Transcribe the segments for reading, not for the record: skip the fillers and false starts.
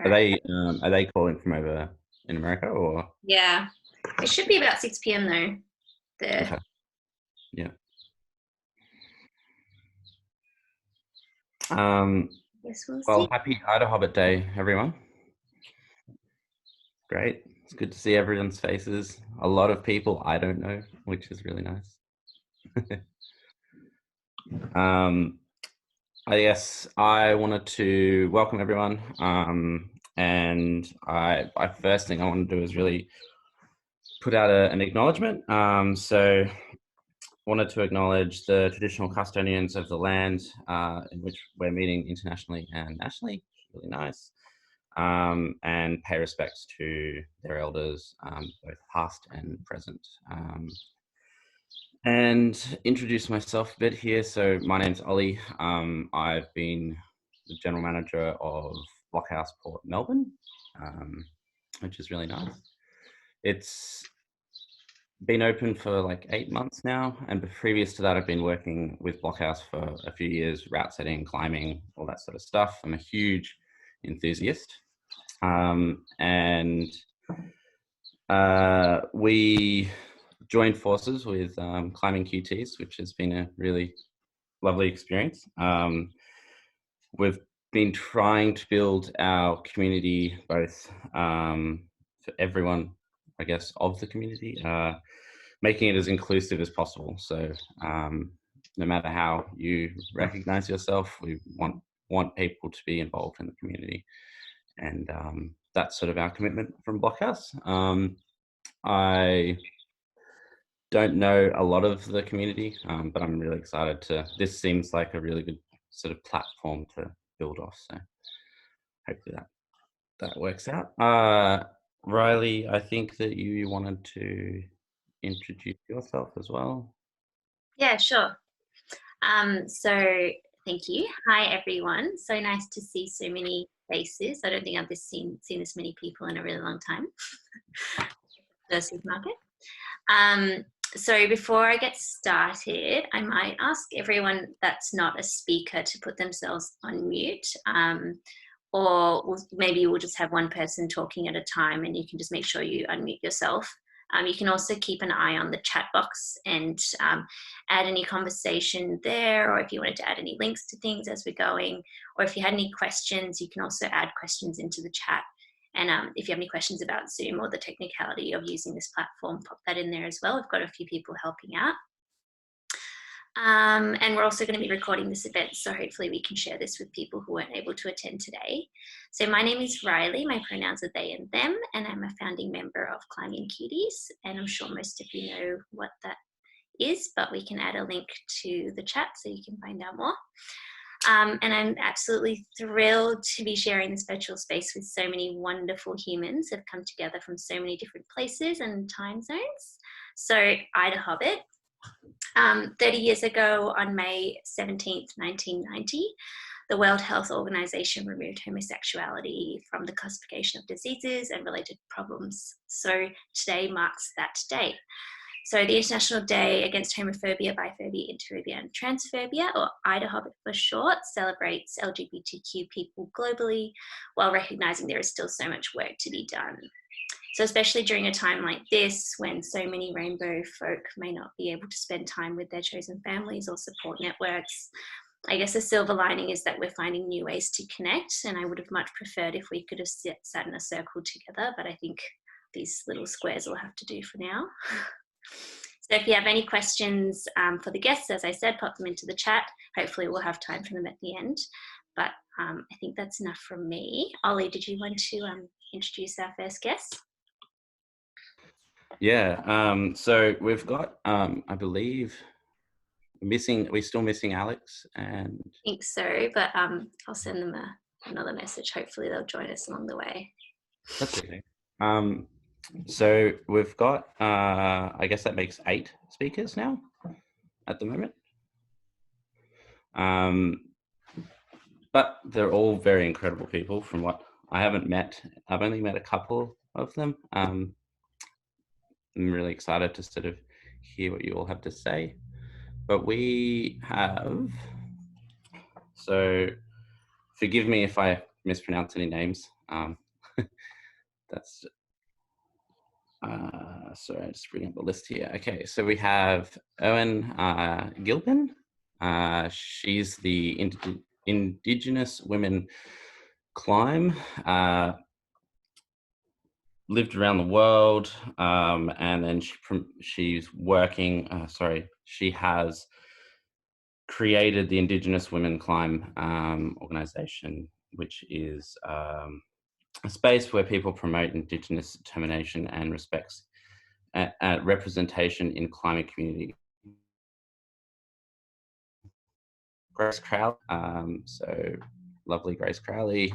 Are they calling from over in America or? Yeah, it should be about 6 p.m. though. There. Okay. Yeah. Yes, we'll Well, see. happy IDAHOBIT Day, everyone. Great. It's good to see everyone's faces. A lot of people I don't know, which is really nice. I guess I wanted to welcome everyone. And I first thing I want to do is really put out an acknowledgement. So wanted to acknowledge the traditional custodians of the land in which we're meeting internationally and nationally. Really nice. And pay respects to their elders, both past and present. And introduce myself a bit here. So my name's Ollie. I've been the general manager of Blockhouse Port Melbourne, which is really nice. It's been open for like 8 months now, and previous to that I've been working with Blockhouse for a few years, route setting, climbing, all that sort of stuff. I'm a huge enthusiast. And we joined forces with climbing QTs, which has been a really lovely experience. We've been trying to build our community, both for everyone, I guess, of the community, making it as inclusive as possible. So no matter how you recognize yourself, we want people to be involved in the community. And that's sort of our commitment from Blockhouse. I don't know a lot of the community, but I'm really excited to, this seems like a really good sort of platform to build off. So hopefully that works out. Riley, I think that you wanted to introduce yourself as well. Yeah, sure. So thank you. Hi, everyone. So nice to see so many faces. I don't think I've seen this many people in a really long time. The supermarket. So before I get started, I might ask everyone that's not a speaker to put themselves on mute. Or maybe we'll just have one person talking at a time and you can just make sure you unmute yourself. You can also keep an eye on the chat box and add any conversation there, or if you wanted to add any links to things as we're going, or if you had any questions, you can also add questions into the chat. And if you have any questions about Zoom or the technicality of using this platform, pop that in there as well. I've got a few people helping out. And we're also going to be recording this event, so hopefully we can share this with people who weren't able to attend today. So my name is Riley, my pronouns are they and them, and I'm a founding member of Climbing Cuties, and I'm sure most of you know what that is, but we can add a link to the chat so you can find out more. And I'm absolutely thrilled to be sharing this virtual space with so many wonderful humans who have come together from so many different places and time zones. So IDAHOBIT, 30 years ago on May 17th, 1990, the World Health Organization removed homosexuality from the classification of diseases and related problems. So today marks that date. So the International Day Against Homophobia, Biphobia, Interphobia and Transphobia, or IDAHOBIT for short, celebrates LGBTQ people globally while recognizing there is still so much work to be done. So especially during a time like this, when so many rainbow folk may not be able to spend time with their chosen families or support networks, I guess the silver lining is that we're finding new ways to connect, and I would have much preferred if we could have sat in a circle together, but I think these little squares will have to do for now. So if you have any questions for the guests, as I said, pop them into the chat. Hopefully we'll have time for them at the end. But I think that's enough from me. Ollie, did you want to introduce our first guest? Yeah, so we've got, I believe, we're still missing Alex and... I think so, but I'll send them another message. Hopefully they'll join us along the way. That's okay. So we've got, I guess that makes 8 speakers now at the moment. But they're all very incredible people from what I haven't met. I've only met a couple of them. I'm really excited to sort of hear what you all have to say. But we have, so forgive me if I mispronounce any names. That's sorry, just reading up the list here. Okay, so we have Owen Gilpin. She's the Indigenous Women Climb. Lived around the world, and then she's working. She has created the Indigenous Women Climb organization, which is a space where people promote Indigenous determination and respects representation in climbing community. Grace Crowley, so lovely Grace Crowley,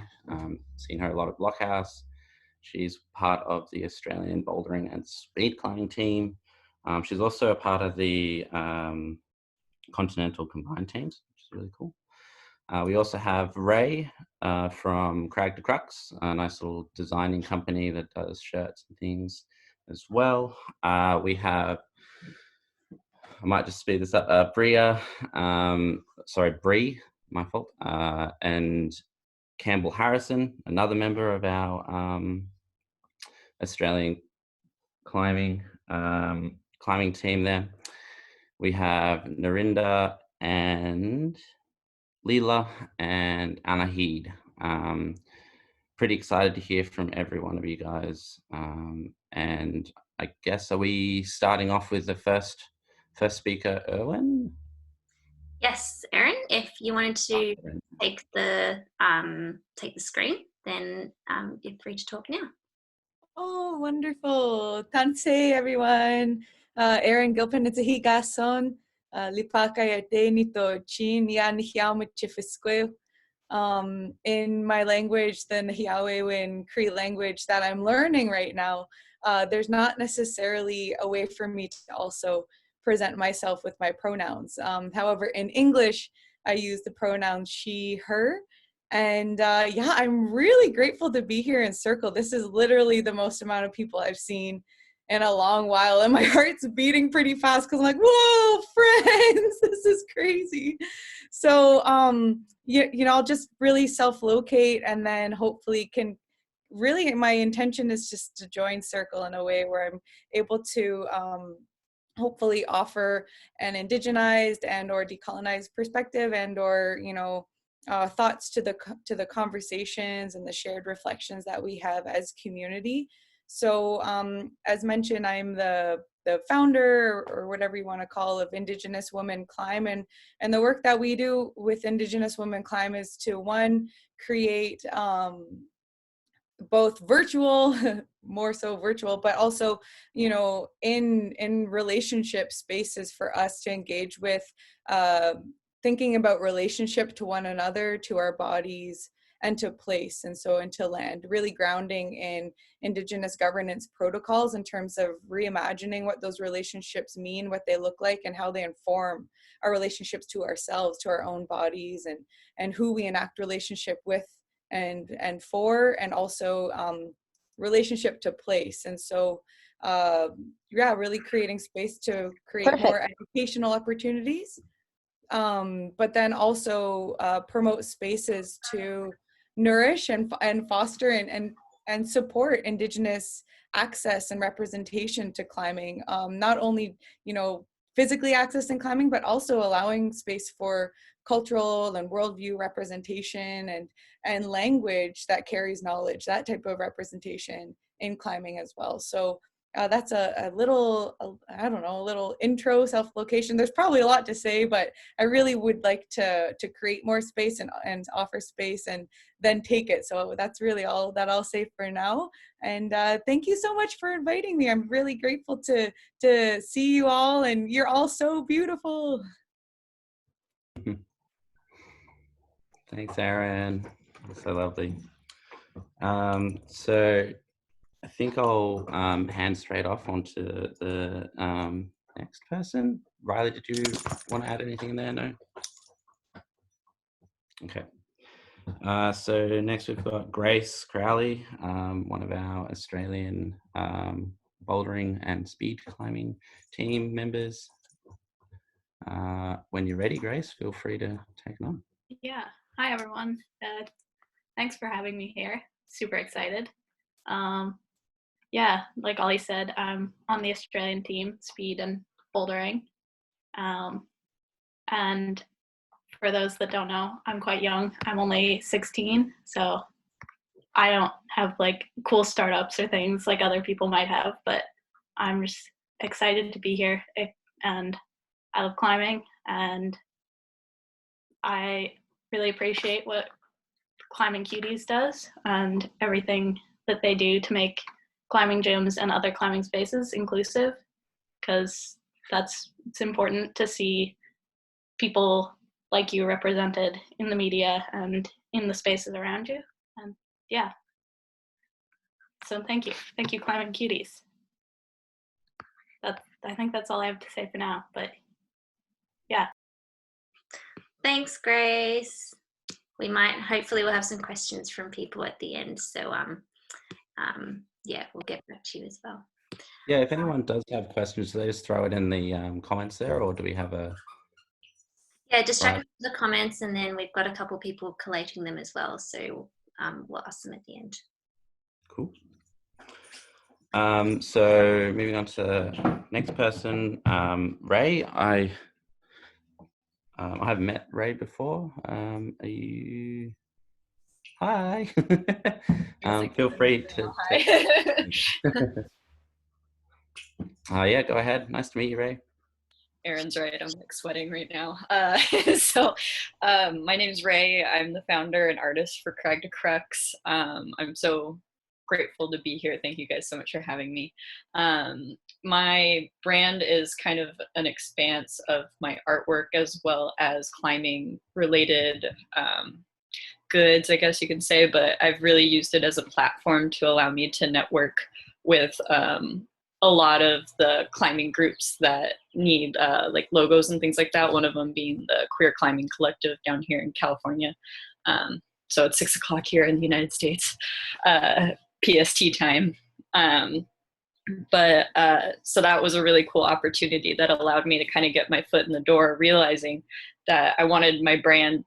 seen her a lot at Blockhouse. She's part of the Australian bouldering and speed climbing team. She's also a part of the continental combined teams, which is really cool. We also have Ray from Crag to Crux, a nice little designing company that does shirts and things as well. We have, I might just speed this up, Bree, my fault, and Campbell Harrison, another member of our Australian climbing team there. We have Narinda and Leela and Anahid. Pretty excited to hear from every one of you guys. And I guess, are we starting off with the first speaker, Erwin? Yes, Erin, if you wanted to take the screen, then you're free to talk now. Oh, wonderful. Tanse, everyone. Erin Gilpin, it's a higason. Lipaka yate nito chin yan hiamut chifisque. In my language, the Nahiawewin Cree language that I'm learning right now, there's not necessarily a way for me to also present myself with my pronouns. However, in English, I use the pronouns she, her. And yeah, I'm really grateful to be here in Circle. This is literally the most amount of people I've seen in a long while, and my heart's beating pretty fast because I'm like, whoa, friends, this is crazy. So you know, I'll just really self-locate, and then hopefully really, my intention is just to join Circle in a way where I'm able to hopefully offer an indigenized and or decolonized perspective and or, you know, thoughts to the conversations and the shared reflections that we have as community. So as mentioned, I'm the founder or whatever you want to call of Indigenous Women Climb, and the work that we do with Indigenous Women Climb is to, one, create both virtual, more so virtual, but also, you know, in relationship spaces for us to engage with, thinking about relationship to one another, to our bodies, and to place, and so into land, really grounding in Indigenous governance protocols in terms of reimagining what those relationships mean, what they look like, and how they inform our relationships to ourselves, to our own bodies, and who we enact relationship with and for, and also relationship to place. And so yeah, really creating space to create more educational opportunities, but then also promote spaces to nourish and foster and support Indigenous access and representation to climbing, not only, you know, physically accessing climbing, but also allowing space for cultural and worldview representation and language that carries knowledge, that type of representation in climbing as well. So that's a little, I don't know, a little intro, self-location. There's probably a lot to say, but I really would like to create more space and offer space and then take it. So that's really all that I'll say for now. And thank you so much for inviting me. I'm really grateful to see you all, and you're all so beautiful. Thanks, Aaron. So lovely. So I think I'll hand straight off onto the next person. Riley, did you want to add anything in there? No? Okay. So next we've got Grace Crowley, one of our Australian bouldering and speed climbing team members. When you're ready, Grace, feel free to take it on. Yeah. Hi, everyone. Thanks for having me here. Super excited. Yeah, like Ollie said, I'm on the Australian team, speed and bouldering. And for those that don't know, I'm quite young. I'm only 16, so I don't have like cool startups or things like other people might have, but I'm just excited to be here, and I love climbing, and I really appreciate what Climbing Cuties does and everything that they do to make climbing gyms and other climbing spaces inclusive, because it's important to see people like you represented in the media and in the spaces around you. And yeah, so thank you Climbing Cuties. I think that's all I have to say for now, but yeah. Thanks, Grace. Hopefully we'll have some questions from people at the end. So yeah, we'll get back to you as well. Yeah, if anyone does have questions, do they just throw it in the comments there, or do we have a... Yeah, just check the comments, and then we've got a couple people collating them as well. So we'll ask them at the end. Cool. So moving on to the next person, Ray. I have met Ray before. Are you... Hi. Feel free to... yeah, go ahead. Nice to meet you, Ray. Erin's right, I'm like sweating right now. My name's Ray. I'm the founder and artist for Crag to Crux. I'm so grateful to be here. Thank you guys so much for having me. My brand is kind of an expanse of my artwork as well as climbing related goods, I guess you can say, but I've really used it as a platform to allow me to network with a lot of the climbing groups that need like logos and things like that. One of them being the Queer Climbing Collective down here in California. So it's 6 o'clock here in the United States, PST time. So that was a really cool opportunity that allowed me to kind of get my foot in the door, realizing that I wanted my brand,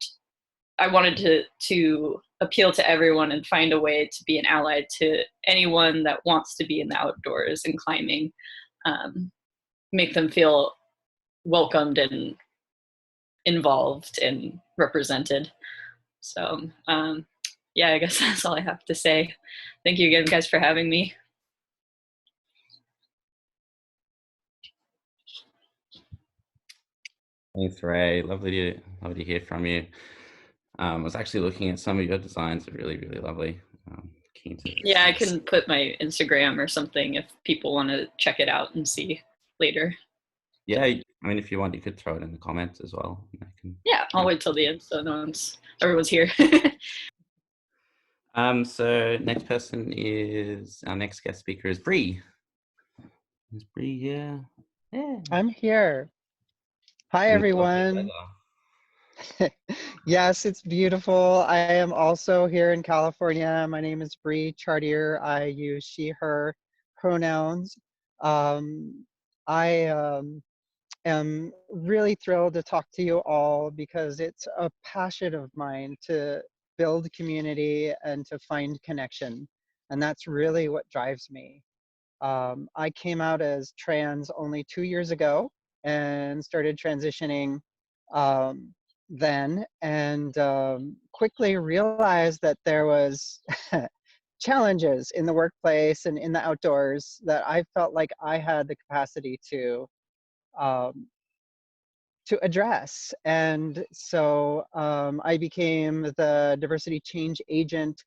I wanted to appeal to everyone and find a way to be an ally to anyone that wants to be in the outdoors and climbing, make them feel welcomed and involved and represented. So yeah, I guess that's all I have to say. Thank you again, guys, for having me. Thanks, Ray. Lovely to hear from you. I was actually looking at some of your designs. They're really, really lovely. Keen to... Yeah, I can put my Instagram or something if people want to check it out and see later. Yeah, I mean, if you want, you could throw it in the comments as well. Yeah, I'll wait till the end so everyone's here. So next person is, our next guest speaker is Bree. Is Bree here? Yeah. I'm here. Hi, everyone. Yes, it's beautiful. I am also here in California. My name is Bree Chartier. I use she, her pronouns. I am really thrilled to talk to you all because it's a passion of mine to build community and to find connection. And that's really what drives me. I came out as trans only 2 years ago and started transitioning then, and quickly realized that there was challenges in the workplace and in the outdoors that I felt like I had the capacity to address. And so I became the diversity change agent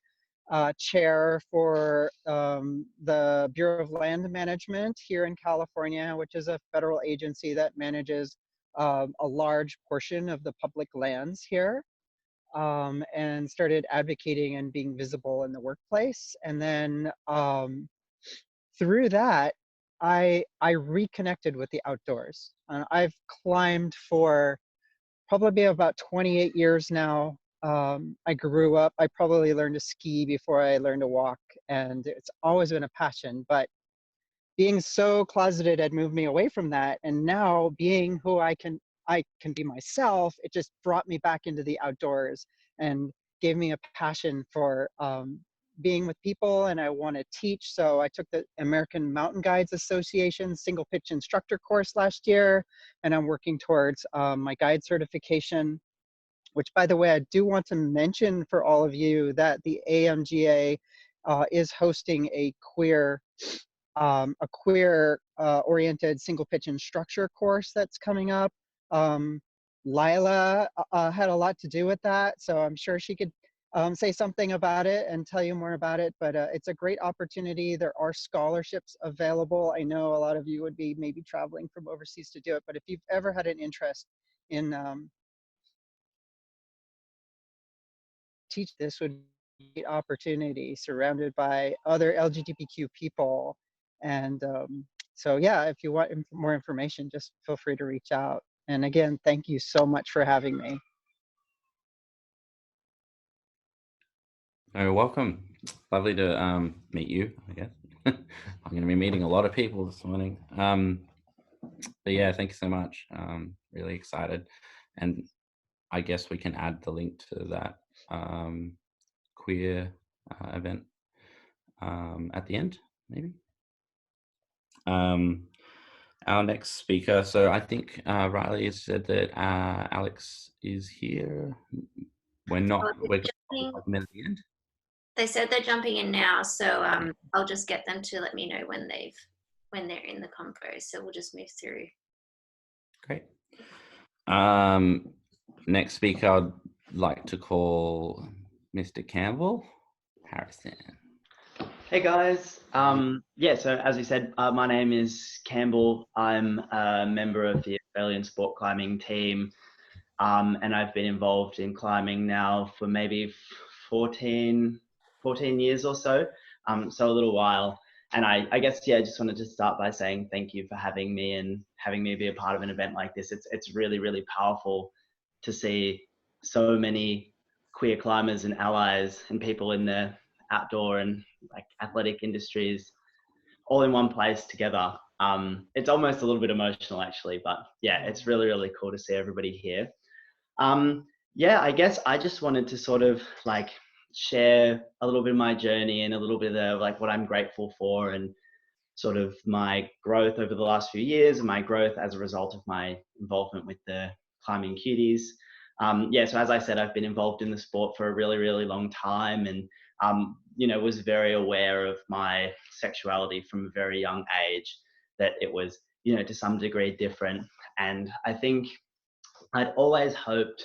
chair for the Bureau of Land Management here in California, which is a federal agency that manages a large portion of the public lands here, and started advocating and being visible in the workplace. And then through that, I reconnected with the outdoors. I've climbed for probably about 28 years now. I grew up, I probably learned to ski before I learned to walk, and it's always been a passion, but being so closeted had moved me away from that. And now being who I can be myself, it just brought me back into the outdoors and gave me a passion for being with people, and I want to teach. So I took the American Mountain Guides Association single pitch instructor course last year, and I'm working towards my guide certification, which, by the way, I do want to mention for all of you that the AMGA is hosting a queer oriented single pitch instructor course that's coming up. Lila had a lot to do with that, so I'm sure she could say something about it and tell you more about it. But it's a great opportunity. There are scholarships available. I know a lot of you would be maybe traveling from overseas to do it, but if you've ever had an interest in teach, this would be an opportunity, surrounded by other LGBTQ people. And so yeah, if you want more information, just feel free to reach out. And again, thank you so much for having me. You're welcome. Lovely to meet you, I guess. I'm going to be meeting a lot of people this morning. But yeah, thank you so much. Really excited. And I guess we can add the link to that queer event at the end, maybe. Our next speaker, so I think Riley has said that Alex is here. We're jumping at the end. They said they're jumping in now, so I'll just get them to let me know when they're in the convo. So we'll just move through. Great. Next speaker, I'd like to call Mr. Campbell Harrison. Hey guys. Yeah, so as you said, my name is Campbell. I'm a member of the Australian sport climbing team, and I've been involved in climbing now for maybe 14 years or so, so a little while. And I guess, yeah, I just wanted to start by saying thank you for having me and having me be a part of an event like this. It's really, really powerful to see so many queer climbers and allies and people in the outdoor and like athletic industries all in one place together. It's almost a little bit emotional actually, but yeah, it's really, really cool to see everybody here. Yeah, I guess I just wanted to sort of like share a little bit of my journey and a little bit of like what I'm grateful for and sort of my growth over the last few years and my growth as a result of my involvement with the Climbing Cuties. Yeah, so as I said, I've been involved in the sport for a really, really long time, and you know, was very aware of my sexuality from a very young age, that it was, you know, to some degree different. And I think I'd always hoped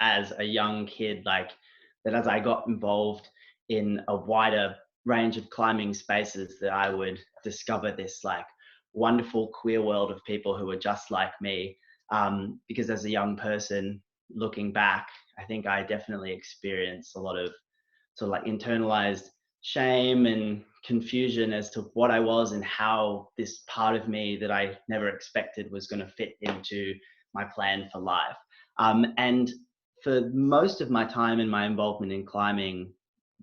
as a young kid, like that as I got involved in a wider range of climbing spaces, that I would discover this like wonderful queer world of people who were just like me. Because as a young person looking back, I think I definitely experienced a lot of sort of like internalized shame and confusion as to what I was and how this part of me that I never expected was going to fit into my plan for life. And for most of my time and my involvement in climbing,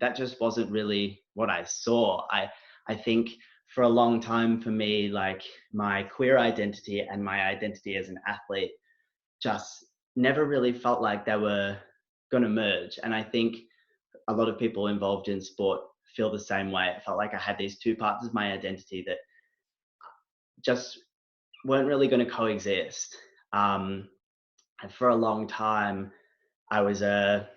that just wasn't really what I saw. I think for a long time for me, like my queer identity and my identity as an athlete just never really felt like they were going to merge. And I think a lot of people involved in sport feel the same way. It felt like I had these two parts of my identity that just weren't really going to coexist. And for a long time, I was a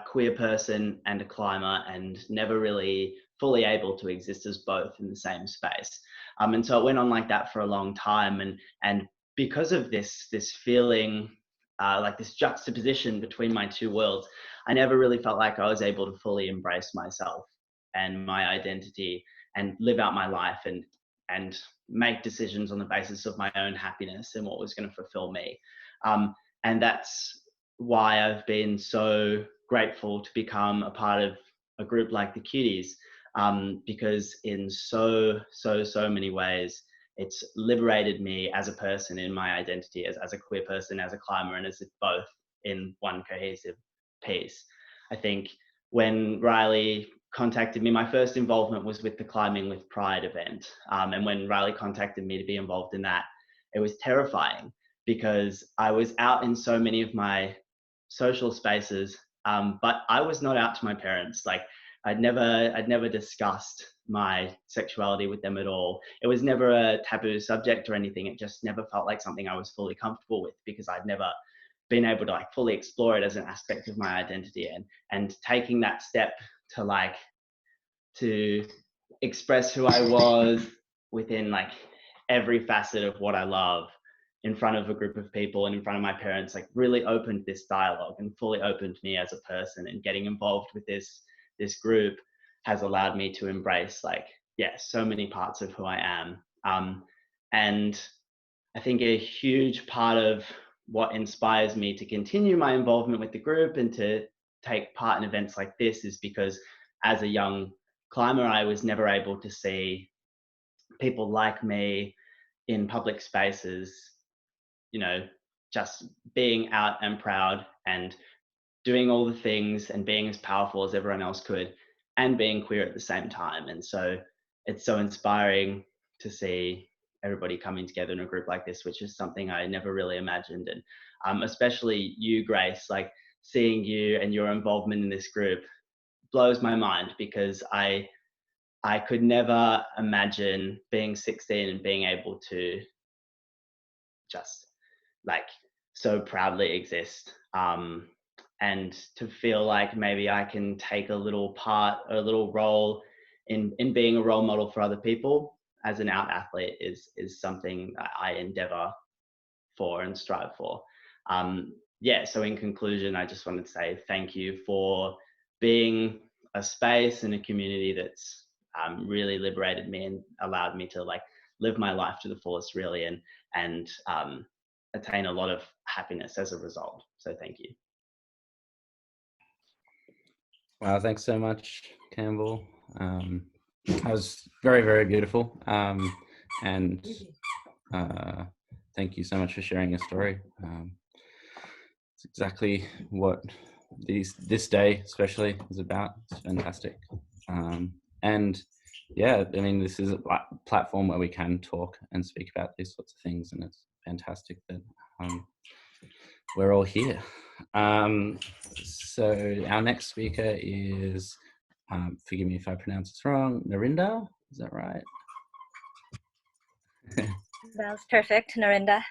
queer person and a climber, and never really fully able to exist as both in the same space. And so it went on like that for a long time. And because of this feeling, like this juxtaposition between my two worlds, I never really felt like I was able to fully embrace myself and my identity and live out my life and make decisions on the basis of my own happiness and what was going to fulfill me. And that's why I've been so grateful to become a part of a group like the Cuties, because in so many ways, it's liberated me as a person in my identity, as a queer person, as a climber, and as both in one cohesive piece. I think when Riley contacted me, my first involvement was with the Climbing with Pride event. And when Riley contacted me to be involved in that, it was terrifying because I was out in so many of my social spaces But I was not out to my parents. Like I'd never discussed my sexuality with them at all. It was never a taboo subject or anything. It just never felt like something I was fully comfortable with, because I'd never been able to like fully explore it as an aspect of my identity. And taking that step to like to express who I was within like every facet of what I love in front of a group of people and in front of my parents, like really opened this dialogue and fully opened me as a person. And getting involved with this group has allowed me to embrace like, yeah, so many parts of who I am. And I think a huge part of what inspires me to continue my involvement with the group and to take part in events like this is because as a young climber, I was never able to see people like me in public spaces, you know, just being out and proud and doing all the things and being as powerful as everyone else could and being queer at the same time. And so it's so inspiring to see everybody coming together in a group like this, which is something I never really imagined. And especially you, Grace, like seeing you and your involvement in this group blows my mind, because I could never imagine being 16 and being able to just like so proudly exist, and to feel like maybe I can take a little role in being a role model for other people as an out athlete is something that I endeavor for and strive for. Yeah, so in conclusion, I just wanted to say thank you for being a space and a community that's really liberated me and allowed me to like live my life to the fullest, really, and attain a lot of happiness as a result. So thank you. Wow, thanks so much, Campbell. That was very, very beautiful. And thank you so much for sharing your story. It's exactly what this day especially is about. It's fantastic. And yeah, I mean, this is a platform where we can talk and speak about these sorts of things, and it's fantastic that we're all here. So our next speaker is, forgive me if I pronounce this wrong, Narinda, is that right? That was perfect, Narinda.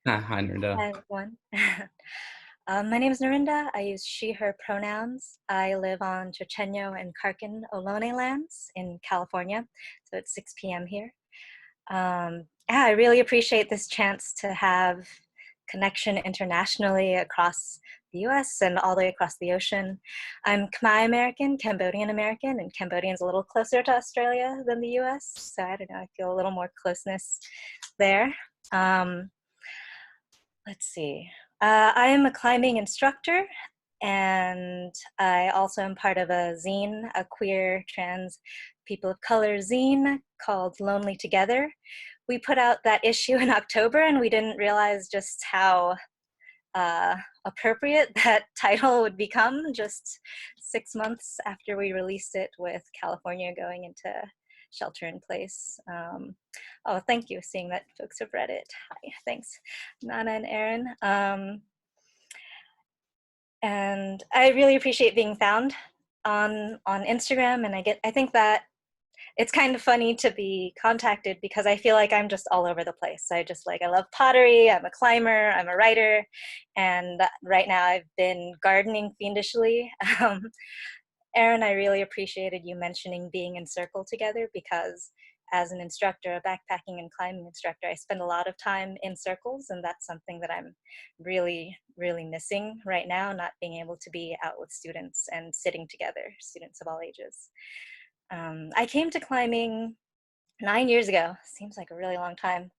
Hi, Narinda. Hi, everyone. My name is Narinda. I use she, her pronouns. I live on Chochenyo and Karkin Ohlone lands in California, so it's 6 p.m. here. Yeah, I really appreciate this chance to have connection internationally across the US and all the way across the ocean. I'm Khmer American, Cambodian American, and Cambodian's a little closer to Australia than the US, so I don't know, I feel a little more closeness there. Let's see. I am a climbing instructor, and I also am part of a zine, a queer, trans, people of color zine called Lonely Together. We put out that issue in October, and we didn't realize just how appropriate that title would become just 6 months after we released it, with California going into shelter in place. Oh, thank you, seeing that folks have read it. Hi, thanks, Nana and Aaron. And I really appreciate being found on Instagram, and I think that it's kind of funny to be contacted because I feel like I'm just all over the place. I love pottery, I'm a climber, I'm a writer, and right now I've been gardening fiendishly. Aaron, I really appreciated you mentioning being in circle together, because as an instructor, a backpacking and climbing instructor, I spend a lot of time in circles, and that's something that I'm really, really missing right now, not being able to be out with students and sitting together, students of all ages. I came to climbing 9 years ago, seems like a really long time,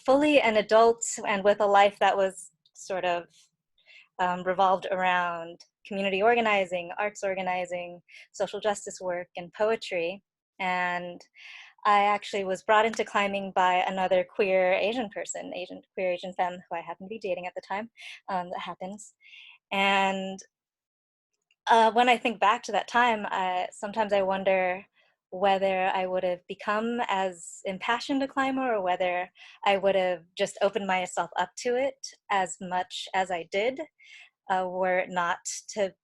fully an adult and with a life that was sort of revolved around community organizing, arts organizing, social justice work, and poetry. And I actually was brought into climbing by another queer Asian person, queer Asian femme who I happened to be dating at the time. That happens. And when I think back to that time, sometimes I wonder whether I would have become as impassioned a climber, or whether I would have just opened myself up to it as much as I did, were it not to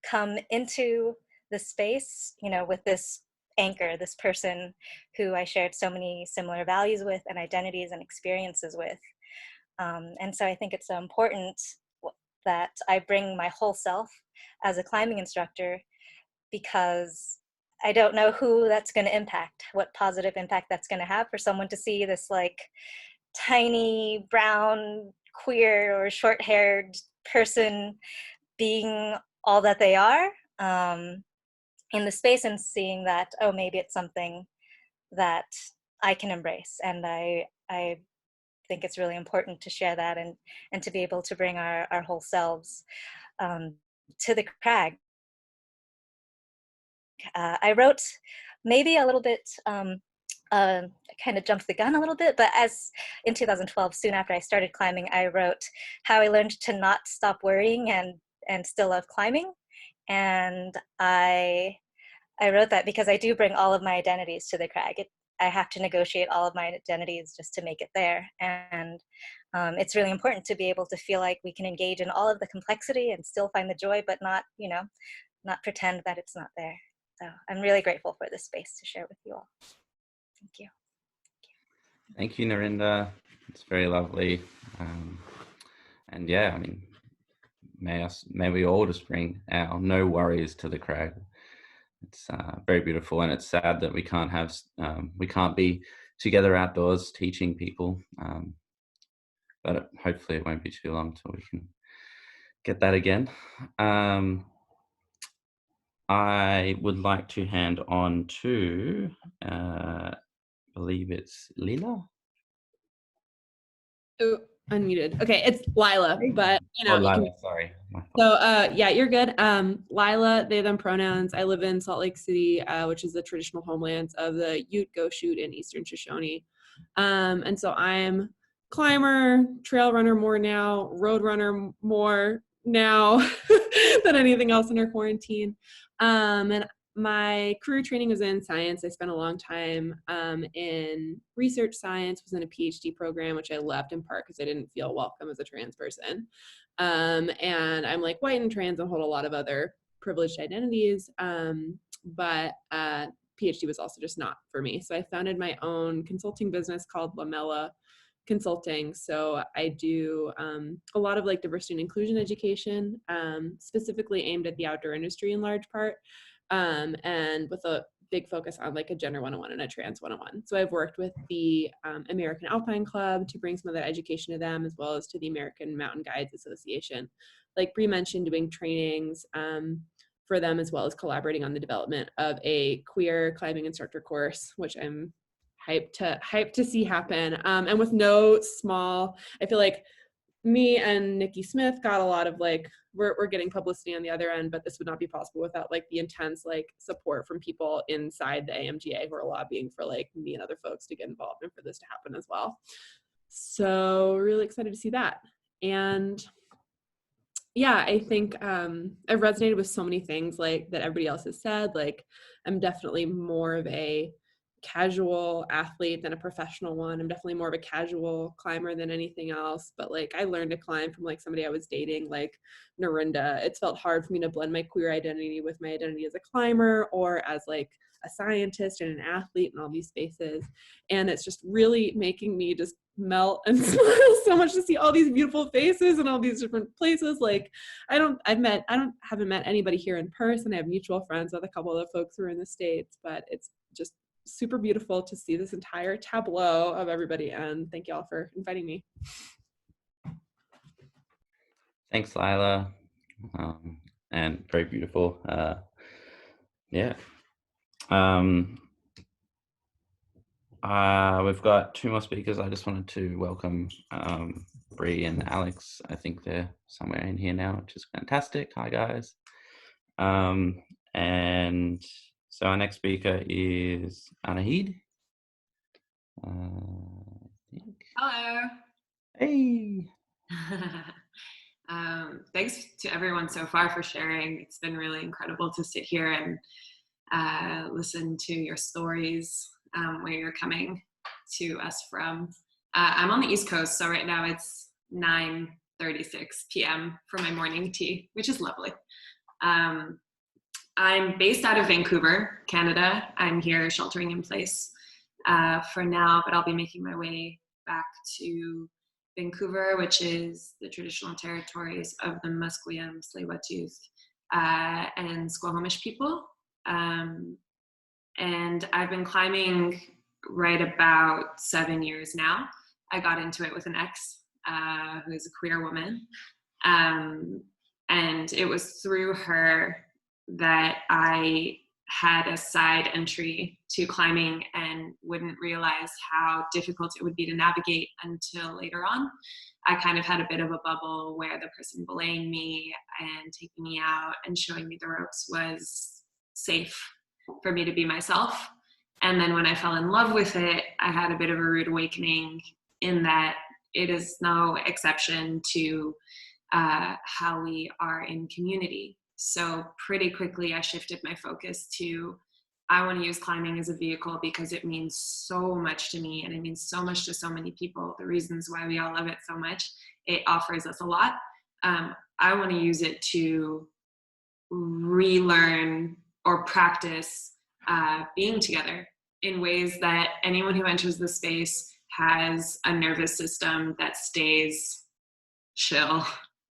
come into the space, you know, with this anchor, this person who I shared so many similar values with and identities and experiences with. And so I think it's so important that I bring my whole self as a climbing instructor, because I don't know who that's going to impact, what positive impact that's going to have for someone to see this like tiny brown queer or short-haired person being all that they are in the space, and seeing that, oh, maybe it's something that I can embrace. And I think it's really important to share that, and to be able to bring our whole selves to the crag. I wrote maybe a little bit, kind of jumped the gun a little bit, but as in 2012, soon after I started climbing, I wrote how I learned to not stop worrying and still love climbing. And I wrote that because I do bring all of my identities to the crag. I have to negotiate all of my identities just to make it there. And it's really important to be able to feel like we can engage in all of the complexity and still find the joy, but not, you know, not pretend that it's not there. So I'm really grateful for this space to share with you all. Thank you. Thank you, Narinda. It's very lovely. And yeah, I mean, may we all just bring our no worries to the crag. It's very beautiful, and it's sad that we can't be together outdoors teaching people. But hopefully it won't be too long till we can get that again. I would like to hand on to, I believe it's Lila. Oh, unmuted. Okay, it's Lila, but you know. Oh, Lila, sorry. So yeah, you're good. Lila, they, them pronouns. I live in Salt Lake City, which is the traditional homelands of the Ute, Goshute, and Eastern Shoshone. And so I'm climber, trail runner more now, road runner more now than anything else in our quarantine. And my career training was in science. I spent a long time in research science, was in a PhD program, which I left in part because I didn't feel welcome as a trans person. And I'm like white and trans and hold a lot of other privileged identities. But PhD was also just not for me. So I founded my own consulting business called Lamella Consulting. So I do a lot of like diversity and inclusion education, specifically aimed at the outdoor industry in large part. And with a big focus on like a gender 101 and a trans 101. So I've worked with the American Alpine Club to bring some of that education to them, as well as to the American Mountain Guides Association. Like Bree mentioned, doing trainings for them, as well as collaborating on the development of a queer climbing instructor course, which I'm hyped to see happen. And with no small, I feel like me and Nikki Smith got a lot of like, we're getting publicity on the other end, but this would not be possible without like the intense like support from people inside the AMGA who are lobbying for like me and other folks to get involved and for this to happen as well. So really excited to see that. And yeah, I think I've resonated with so many things like that everybody else has said. Like I'm definitely more of a casual athlete than a professional one. I'm definitely more of a casual climber than anything else, but like I learned to climb from like somebody I was dating, like Narinda. It's felt hard for me to blend my queer identity with my identity as a climber or as like a scientist and an athlete in all these spaces. And it's just really making me just melt and smile so much to see all these beautiful faces and all these different places. Like I haven't met anybody here in person. I have mutual friends with a couple of the folks who are in the States, but it's just super beautiful to see this entire tableau of everybody, and thank you all for inviting me. Thanks, Lila. And very beautiful. Yeah. We've got two more speakers. I just wanted to welcome Bree and Alex. I think they're somewhere in here now, which is fantastic. Hi, guys. And so our next speaker is Anahid. Hello. Hey. Thanks to everyone so far for sharing. It's been really incredible to sit here and listen to your stories, where you're coming to us from. I'm on the East Coast, so right now it's 9:36 p.m. for my morning tea, which is lovely. I'm based out of Vancouver, Canada. I'm here sheltering in place for now, but I'll be making my way back to Vancouver, which is the traditional territories of the Musqueam, Tsleil-Waututh, and Squamish people. And I've been climbing right about 7 years now. I got into it with an ex who is a queer woman. And it was through her that I had a side entry to climbing and wouldn't realize how difficult it would be to navigate until later on. I kind of had a bit of a bubble where the person belaying me and taking me out and showing me the ropes was safe for me to be myself. And then when I fell in love with it, I had a bit of a rude awakening in that it is no exception to how we are in community. So pretty quickly I shifted my focus to, I want to use climbing as a vehicle because it means so much to me and it means so much to so many people. The reasons why we all love it so much, it offers us a lot. I want to use it to relearn or practice being together in ways that anyone who enters the space has a nervous system that stays chill.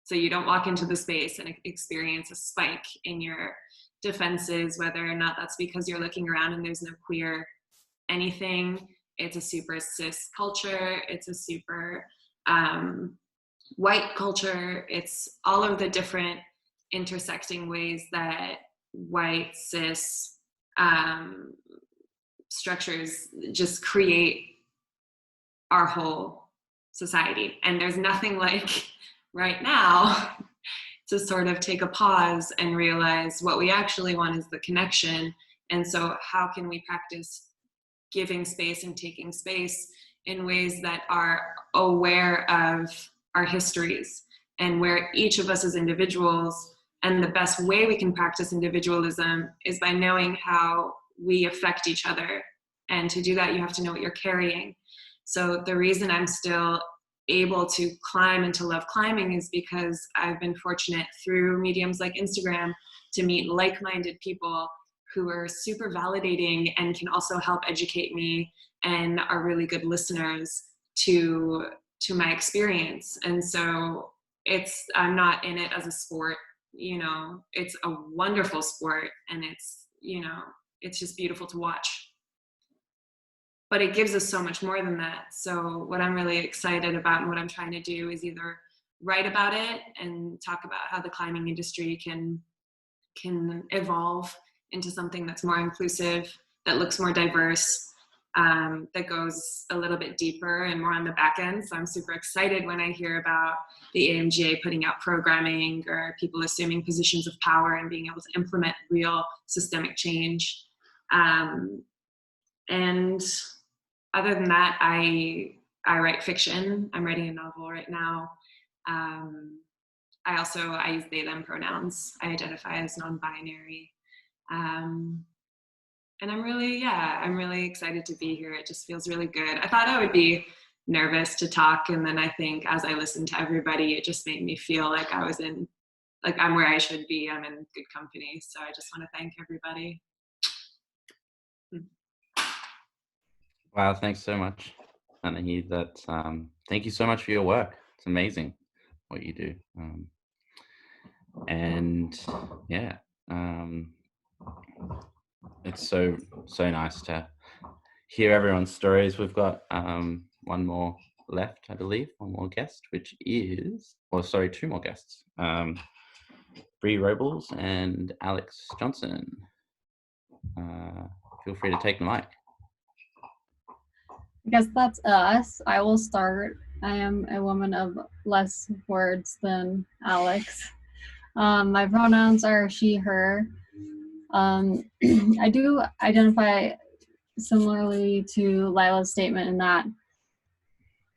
So you don't walk into the space and experience a spike in your defenses, whether or not that's because you're looking around and there's no queer anything. It's a super cis culture. It's a super white culture. It's all of the different intersecting ways that white cis structures just create our whole society. And there's nothing like right now to sort of take a pause and realize what we actually want is the connection. And so how can we practice giving space and taking space in ways that are aware of our histories and where each of us as individuals, and the best way we can practice individualism is by knowing how we affect each other. And to do that, you have to know what you're carrying. So the reason I'm still able to climb and to love climbing is because I've been fortunate through mediums like Instagram to meet like-minded people who are super validating and can also help educate me and are really good listeners to my experience. And so I'm not in it as a sport, you know, it's a wonderful sport and it's, you know, it's just beautiful to watch. But it gives us so much more than that. So what I'm really excited about and what I'm trying to do is either write about it and talk about how the climbing industry can evolve into something that's more inclusive, that looks more diverse, that goes a little bit deeper and more on the back end. So I'm super excited when I hear about the AMGA putting out programming or people assuming positions of power and being able to implement real systemic change. And other than that, I write fiction. I'm writing a novel right now. I use they, them pronouns. I identify as non-binary. And I'm really excited to be here. It just feels really good. I thought I would be nervous to talk. And then I think as I listened to everybody, it just made me feel like I'm where I should be. I'm in good company. So I just want to thank everybody. Wow, thanks so much, Anahi. Thank you so much for your work. It's amazing what you do. It's so nice to hear everyone's stories. We've got one more left, I believe, one more guest, two more guests. Bree Robles and Alex Johnson. Feel free to take the mic. I guess that's us. I will start. I am a woman of less words than Alex. My pronouns are she, her. I do identify similarly to Lila's statement in that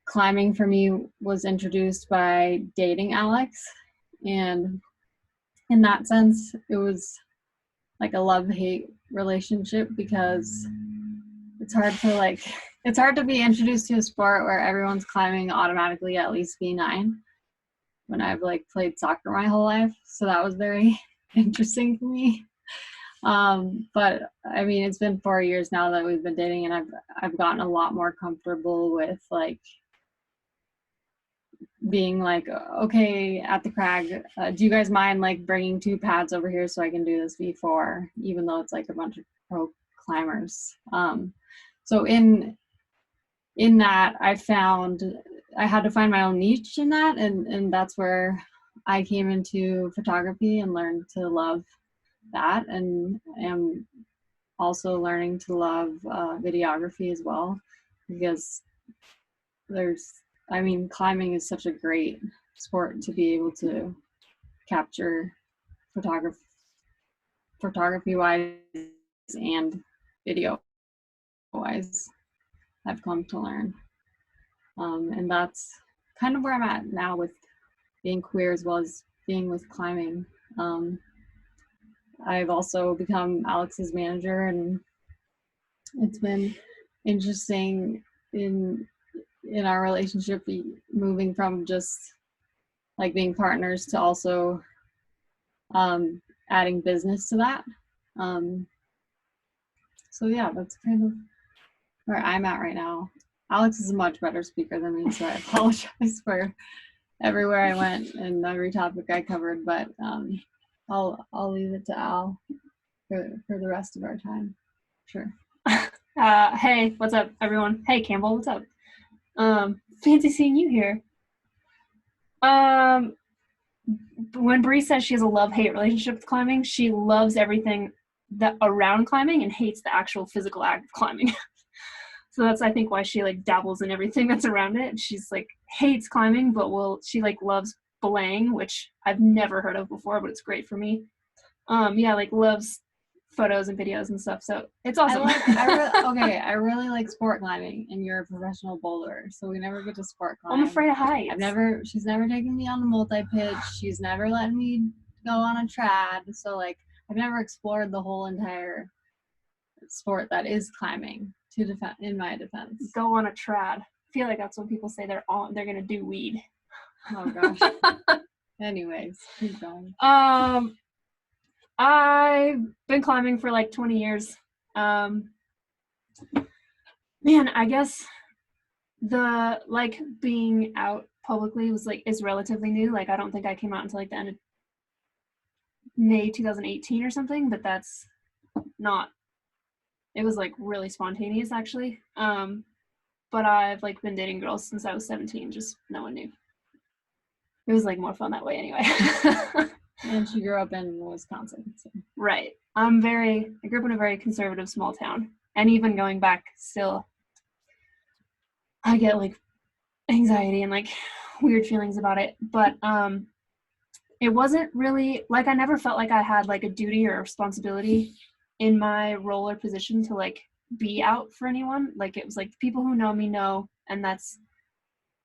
climbing for me was introduced by dating Alex. And in that sense, it was like a love-hate relationship because it's hard to be introduced to a sport where everyone's climbing automatically at least B9 when I've played soccer my whole life. So that was very interesting for me. But I mean, it's been 4 years now that we've been dating, and I've gotten a lot more comfortable with like being like, okay, at the crag, do you guys mind like bringing 2 pads over here so I can do this before, even though it's like a bunch of pro climbers. So in that, I found I had to find my own niche in that, and that's where I came into photography and learned to love that, and am also learning to love videography as well, because climbing is such a great sport to be able to capture photography wise and video wise. I've come to learn, and that's kind of where I'm at now with being queer as well as being with climbing. I've also become Alex's manager, and it's been interesting in our relationship, moving from just like being partners to also adding business to that. So yeah, that's kind of where I'm at right now. Alex is a much better speaker than me, so I apologize for everywhere I went and every topic I covered, but I'll leave it to Al for the rest of our time. Sure. Hey, what's up, everyone? Hey, Campbell, what's up? Fancy seeing you here. When Bree says she has a love-hate relationship with climbing, she loves everything that around climbing and hates the actual physical act of climbing. So that's, I think, why she like dabbles in everything that's around it. She's like hates climbing, but she like loves belaying, which I've never heard of before, but it's great for me. Yeah, like loves photos and videos and stuff. So it's awesome. I really like sport climbing, and you're a professional bowler, so we never get to sport climb. I'm afraid of heights. She's never taken me on the multi-pitch. She's never let me go on a trad. So like, I've never explored the whole entire sport that is climbing. In my defense, go on a trad. I feel like that's when people say they're gonna do weed. Oh gosh. Anyways, keep going. I've been climbing for like 20 years. Man, I guess the like being out publicly is relatively new. Like I don't think I came out until like the end of May 2018 or something, but that's not, it was like really spontaneous actually. But I've like been dating girls since I was 17, just no one knew. It was like more fun that way anyway. And she grew up in Wisconsin. So. Right. I grew up in a very conservative small town. And even going back still, I get like anxiety and like weird feelings about it. But it wasn't really, like I never felt like I had like a duty or a responsibility in my role or position to like be out for anyone. Like it was like people who know me know, and that's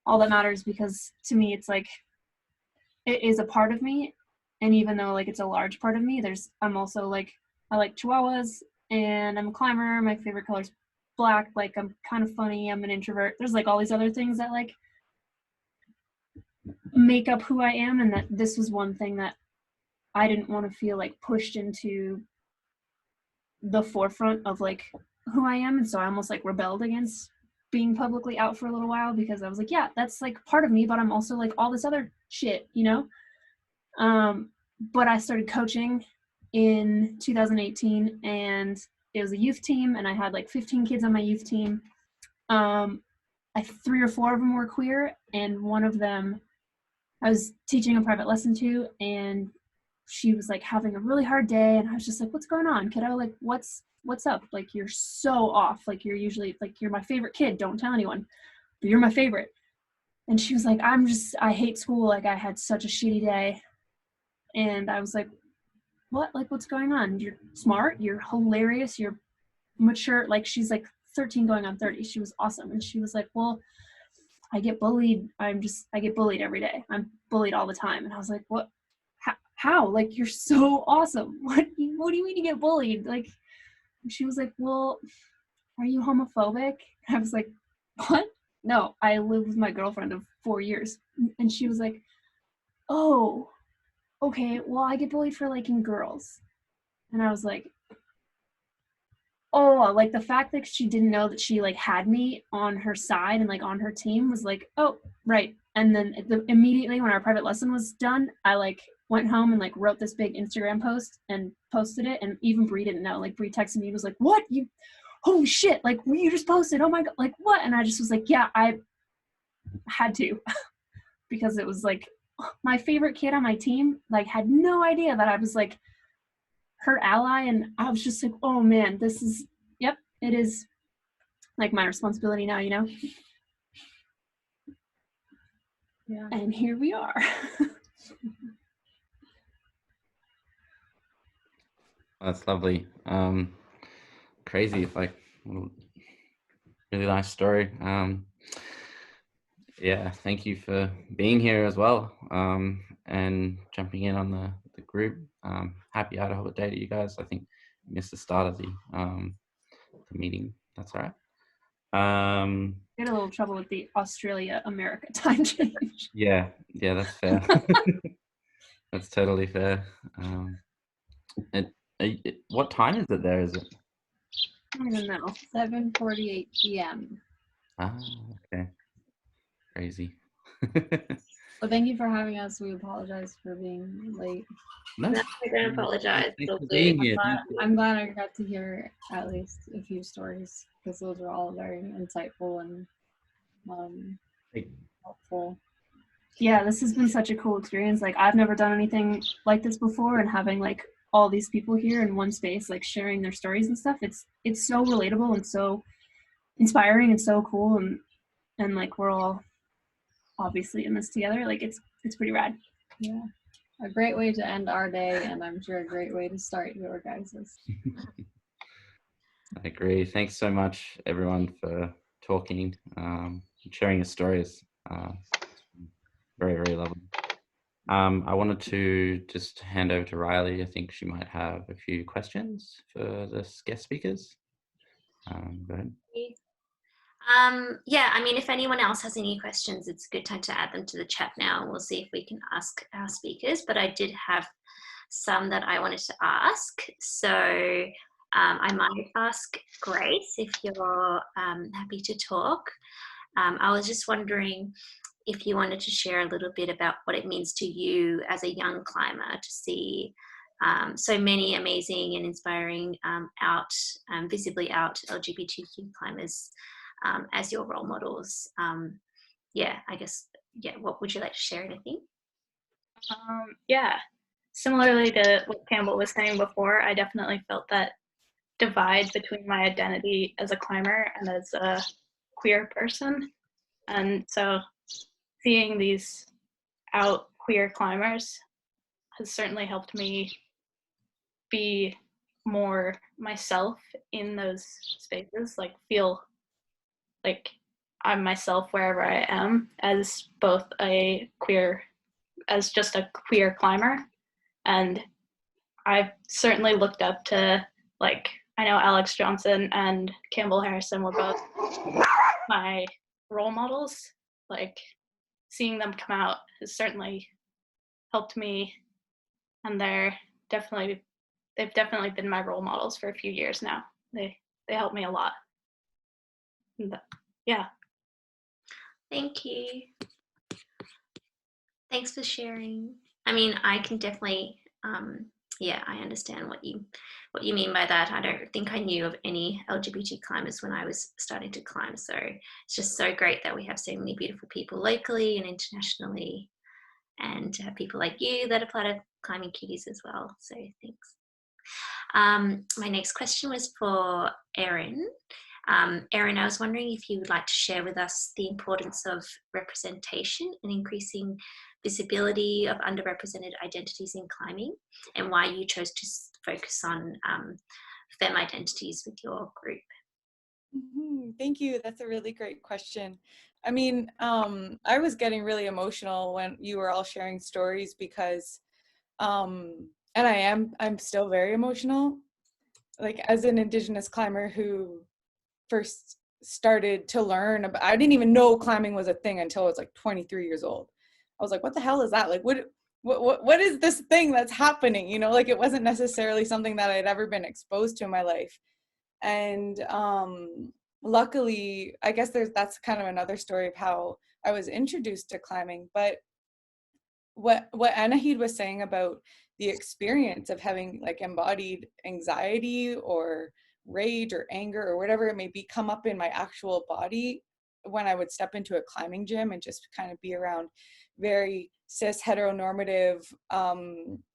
all that matters, because to me it's like it is a part of me. And even though like it's a large part of me, I'm also like, I like chihuahuas and I'm a climber. My favorite color is black. Like I'm kind of funny. I'm an introvert. There's like all these other things that like make up who I am. And that this was one thing that I didn't want to feel like pushed into the forefront of like who I am. And so I almost like rebelled against being publicly out for a little while, because I was like, yeah, that's like part of me, but I'm also like all this other shit, you know? But I started coaching in 2018, and it was a youth team, and I had like 15 kids on my youth team. 3 or 4 of them were queer, and one of them I was teaching a private lesson to, and she was like having a really hard day, and I was just like, what's going on, kiddo? Like, what's up? Like, you're so off. Like, you're usually like, you're my favorite kid. Don't tell anyone, but you're my favorite. And she was like, I hate school. Like, I had such a shitty day. And I was like, what? Like, what's going on? You're smart. You're hilarious. You're mature. Like, she's like 13 going on 30. She was awesome. And she was like, well, I get bullied. I get bullied every day. I'm bullied all the time. And I was like, what? How? Like, you're so awesome. What do you mean you get bullied? Like, she was like, well, are you homophobic? I was like, what? No, I lived with my girlfriend of 4 years. And she was like, oh, okay, well, I get bullied for liking girls. And I was like, oh, like the fact that she didn't know that she like had me on her side and like on her team was like, oh, right. And then immediately when our private lesson was done, I like went home and like wrote this big Instagram post and posted it. And even Bree didn't know. Like Bree texted me, was like, what? You, holy shit, like you just posted, oh my God, like what? And I just was like, yeah, I had to because it was like my favorite kid on my team, like had no idea that I was like her ally. And I was just like, oh man, this is, yep, it is like my responsibility now, you know? Yeah. And here we are. That's lovely. Crazy, like really nice story. Yeah, thank you for being here as well, and jumping in on the group. Happy IDAHOBIT Day to you guys. I think you missed the start of the meeting. That's all right. Get a little trouble with the Australia-America time change. Yeah, that's fair. That's totally fair. What time is it there? Is it? I don't know. 7:48 p.m. Ah, okay. Crazy. Well, thank you for having us. We apologize for being late. No, I don't apologize. thanks It's all for good. being here. I'm glad I got to hear at least a few stories because those were all very insightful and helpful. Yeah, this has been such a cool experience. Like I've never done anything like this before, and having like all these people here in one space, like sharing their stories and stuff, it's so relatable and so inspiring and so cool, and like we're all obviously in this together. Like it's pretty rad. Yeah, a great way to end our day, and I'm sure a great way to start your guys's. I agree. Thanks so much, everyone, for talking, sharing your stories. Very, very lovely. I wanted to just hand over to Riley. I think she might have a few questions for the guest speakers. Go ahead. Yeah, I mean, if anyone else has any questions, it's a good time to add them to the chat now. We'll see if we can ask our speakers, but I did have some that I wanted to ask. So I might ask Grace if you're happy to talk. I was just wondering if you wanted to share a little bit about what it means to you as a young climber to see so many amazing and inspiring visibly out LGBTQ climbers as your role models. Yeah, I guess, yeah, what would you like to share, anything? Yeah, similarly to what Campbell was saying before, I definitely felt that divide between my identity as a climber and as a queer person. And so seeing these out queer climbers has certainly helped me be more myself in those spaces, like feel like I'm myself wherever I am as both as just a queer climber. And I've certainly looked up to, like, I know Alex Johnson and Campbell Harrison were both my role models. Like, seeing them come out has certainly helped me, and they've definitely been my role models for a few years now. They help me a lot. Yeah. Thank you. Thanks for sharing. I mean, I can definitely, yeah, I understand what you mean by that. I don't think I knew of any LGBT climbers when I was starting to climb. So it's just so great that we have so many beautiful people locally and internationally, and to have people like you that are part of Climbing Cuties as well. So thanks. My next question was for Erin. Erin, I was wondering if you would like to share with us the importance of representation and increasing visibility of underrepresented identities in climbing, and why you chose to focus on femme identities with your group. Thank you. That's a really great question. I mean, I was getting really emotional when you were all sharing stories because, and I'm still very emotional. Like, as an Indigenous climber who first started to learn about, I didn't even know climbing was a thing until I was like 23 years old. I was like, what the hell is that? Like, what is this thing that's happening? You know, like it wasn't necessarily something that I'd ever been exposed to in my life. And luckily, I guess that's kind of another story of how I was introduced to climbing. But what Anahid was saying about the experience of having like embodied anxiety or rage or anger or whatever it may be come up in my actual body when I would step into a climbing gym and just kind of be around very cis heteronormative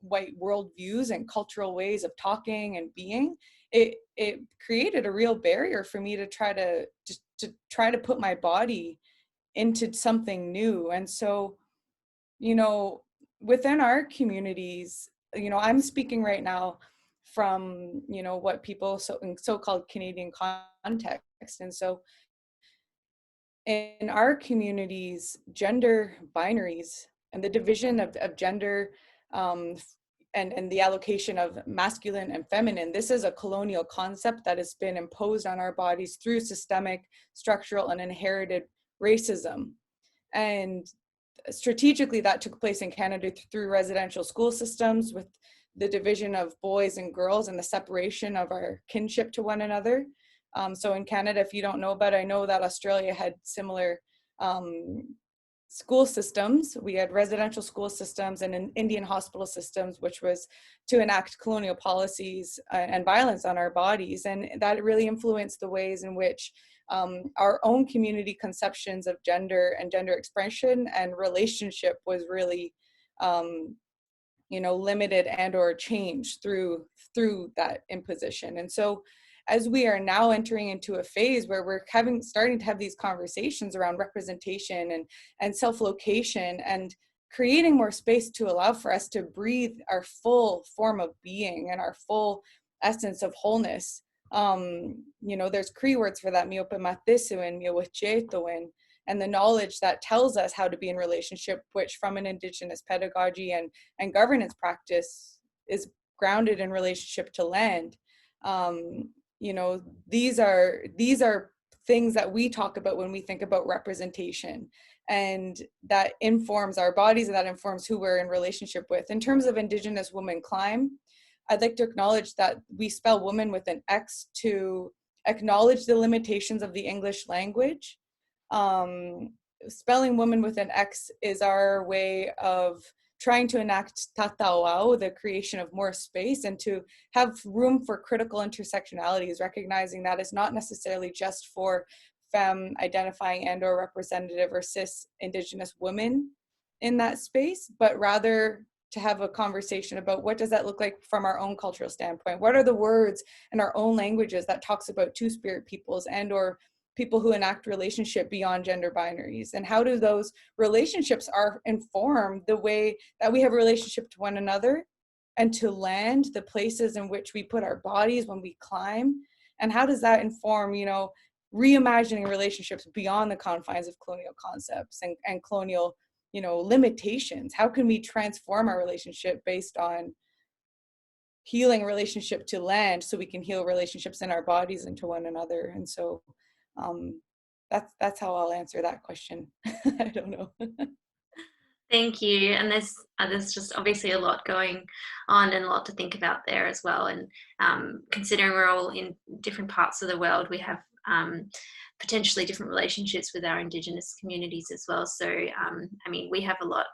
white worldviews and cultural ways of talking and being, it created a real barrier for me to try to put my body into something new. And so, you know, within our communities, you know, I'm speaking right now from, you know, what people in so-called Canadian context. And so in our communities, gender binaries and the division of gender and the allocation of masculine and feminine, this is a colonial concept that has been imposed on our bodies through systemic, structural, and inherited racism. And strategically, that took place in Canada through residential school systems with the division of boys and girls and the separation of our kinship to one another. So in Canada, if you don't know about it, I know that Australia had similar school systems. We had residential school systems and Indian hospital systems, which was to enact colonial policies and violence on our bodies. And that really influenced the ways in which our own community conceptions of gender and gender expression and relationship was really, you know, limited and or changed through that imposition. And so as we are now entering into a phase where we're starting to have these conversations around representation and self-location and creating more space to allow for us to breathe our full form of being and our full essence of wholeness. You know, there's Cree words for that, miopematisuin, miowachetoin, and the knowledge that tells us how to be in relationship, which from an Indigenous pedagogy and governance practice is grounded in relationship to land. You know, these are things that we talk about when we think about representation, and that informs our bodies and that informs who we're in relationship with. In terms of Indigenous women climb, I'd like to acknowledge that we spell woman with an X to acknowledge the limitations of the English language. Spelling woman with an X is our way of trying to enact tatawao, the creation of more space, and to have room for critical intersectionalities, recognizing that it's not necessarily just for femme identifying and or representative or cis Indigenous women in that space, but rather to have a conversation about what does that look like from our own cultural standpoint? What are the words in our own languages that talks about two-spirit peoples and or people who enact relationship beyond gender binaries, and how do those relationships inform the way that we have a relationship to one another and to land, the places in which we put our bodies when we climb, and how does that inform, you know, reimagining relationships beyond the confines of colonial concepts and colonial, you know, limitations? How can we transform our relationship based on healing relationship to land so we can heal relationships in our bodies and to one another? And so that's how I'll answer that question. I don't know. Thank you. And there's just obviously a lot going on and a lot to think about there as well. And considering we're all in different parts of the world, we have potentially different relationships with our Indigenous communities as well. So, I mean, we have a lot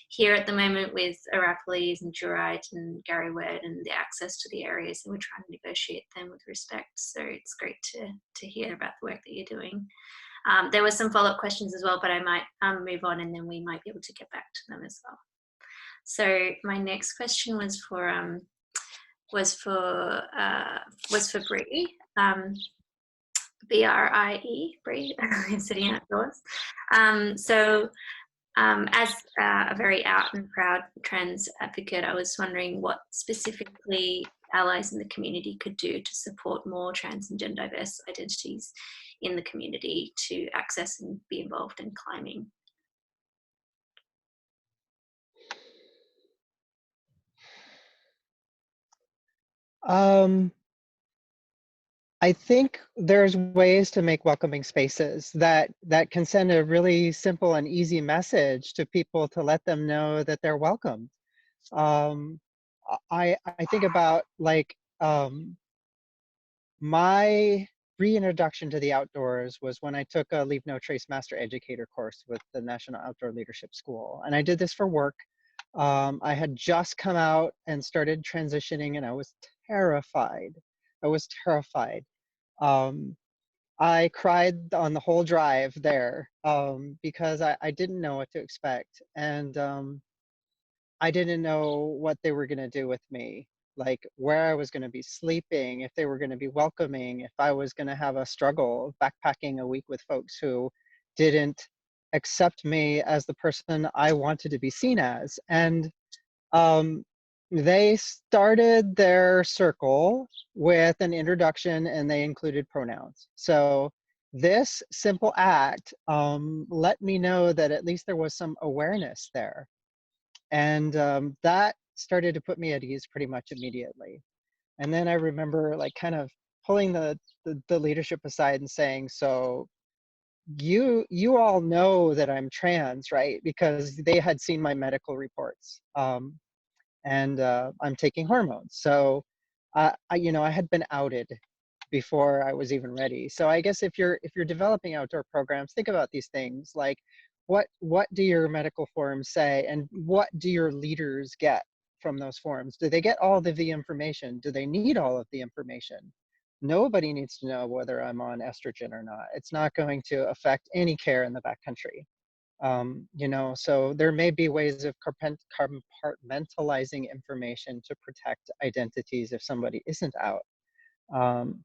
here at the moment with Arapalis and Jurite and Garrywet and the access to the areas, and we're trying to negotiate them with respect. So it's great to hear about the work that you're doing. There were some follow-up questions as well, but I might move on and then we might be able to get back to them as well. So my next question was for Bree. B-R-I-E, Bree, sitting outdoors. As a very out and proud trans advocate, I was wondering what specifically allies in the community could do to support more trans and gender diverse identities in the community to access and be involved in climbing. I think there's ways to make welcoming spaces that can send a really simple and easy message to people to let them know that they're welcome. Um, I think about like my reintroduction to the outdoors was when I took a Leave No Trace Master Educator course with the National Outdoor Leadership School, and I did this for work. I had just come out and started transitioning, and I was terrified. I was terrified. Um, I cried on the whole drive there because I didn't know what to expect. And I didn't know what they were going to do with me, like where I was going to be sleeping, if they were going to be welcoming, if I was going to have a struggle backpacking a week with folks who didn't accept me as the person I wanted to be seen as. And um, they started their circle with an introduction and they included pronouns. So this simple act let me know that at least there was some awareness there. And that started to put me at ease pretty much immediately. And then I remember like kind of pulling the leadership aside and saying, so you all know that I'm trans, right? Because they had seen my medical reports. And I'm taking hormones. So, I had been outed before I was even ready. So I guess if you're developing outdoor programs, think about these things like what do your medical forms say, and what do your leaders get from those forms? Do they get all of the information? Do they need all of the information? Nobody needs to know whether I'm on estrogen or not. It's not going to affect any care in the backcountry. So there may be ways of compartmentalizing information to protect identities if somebody isn't out.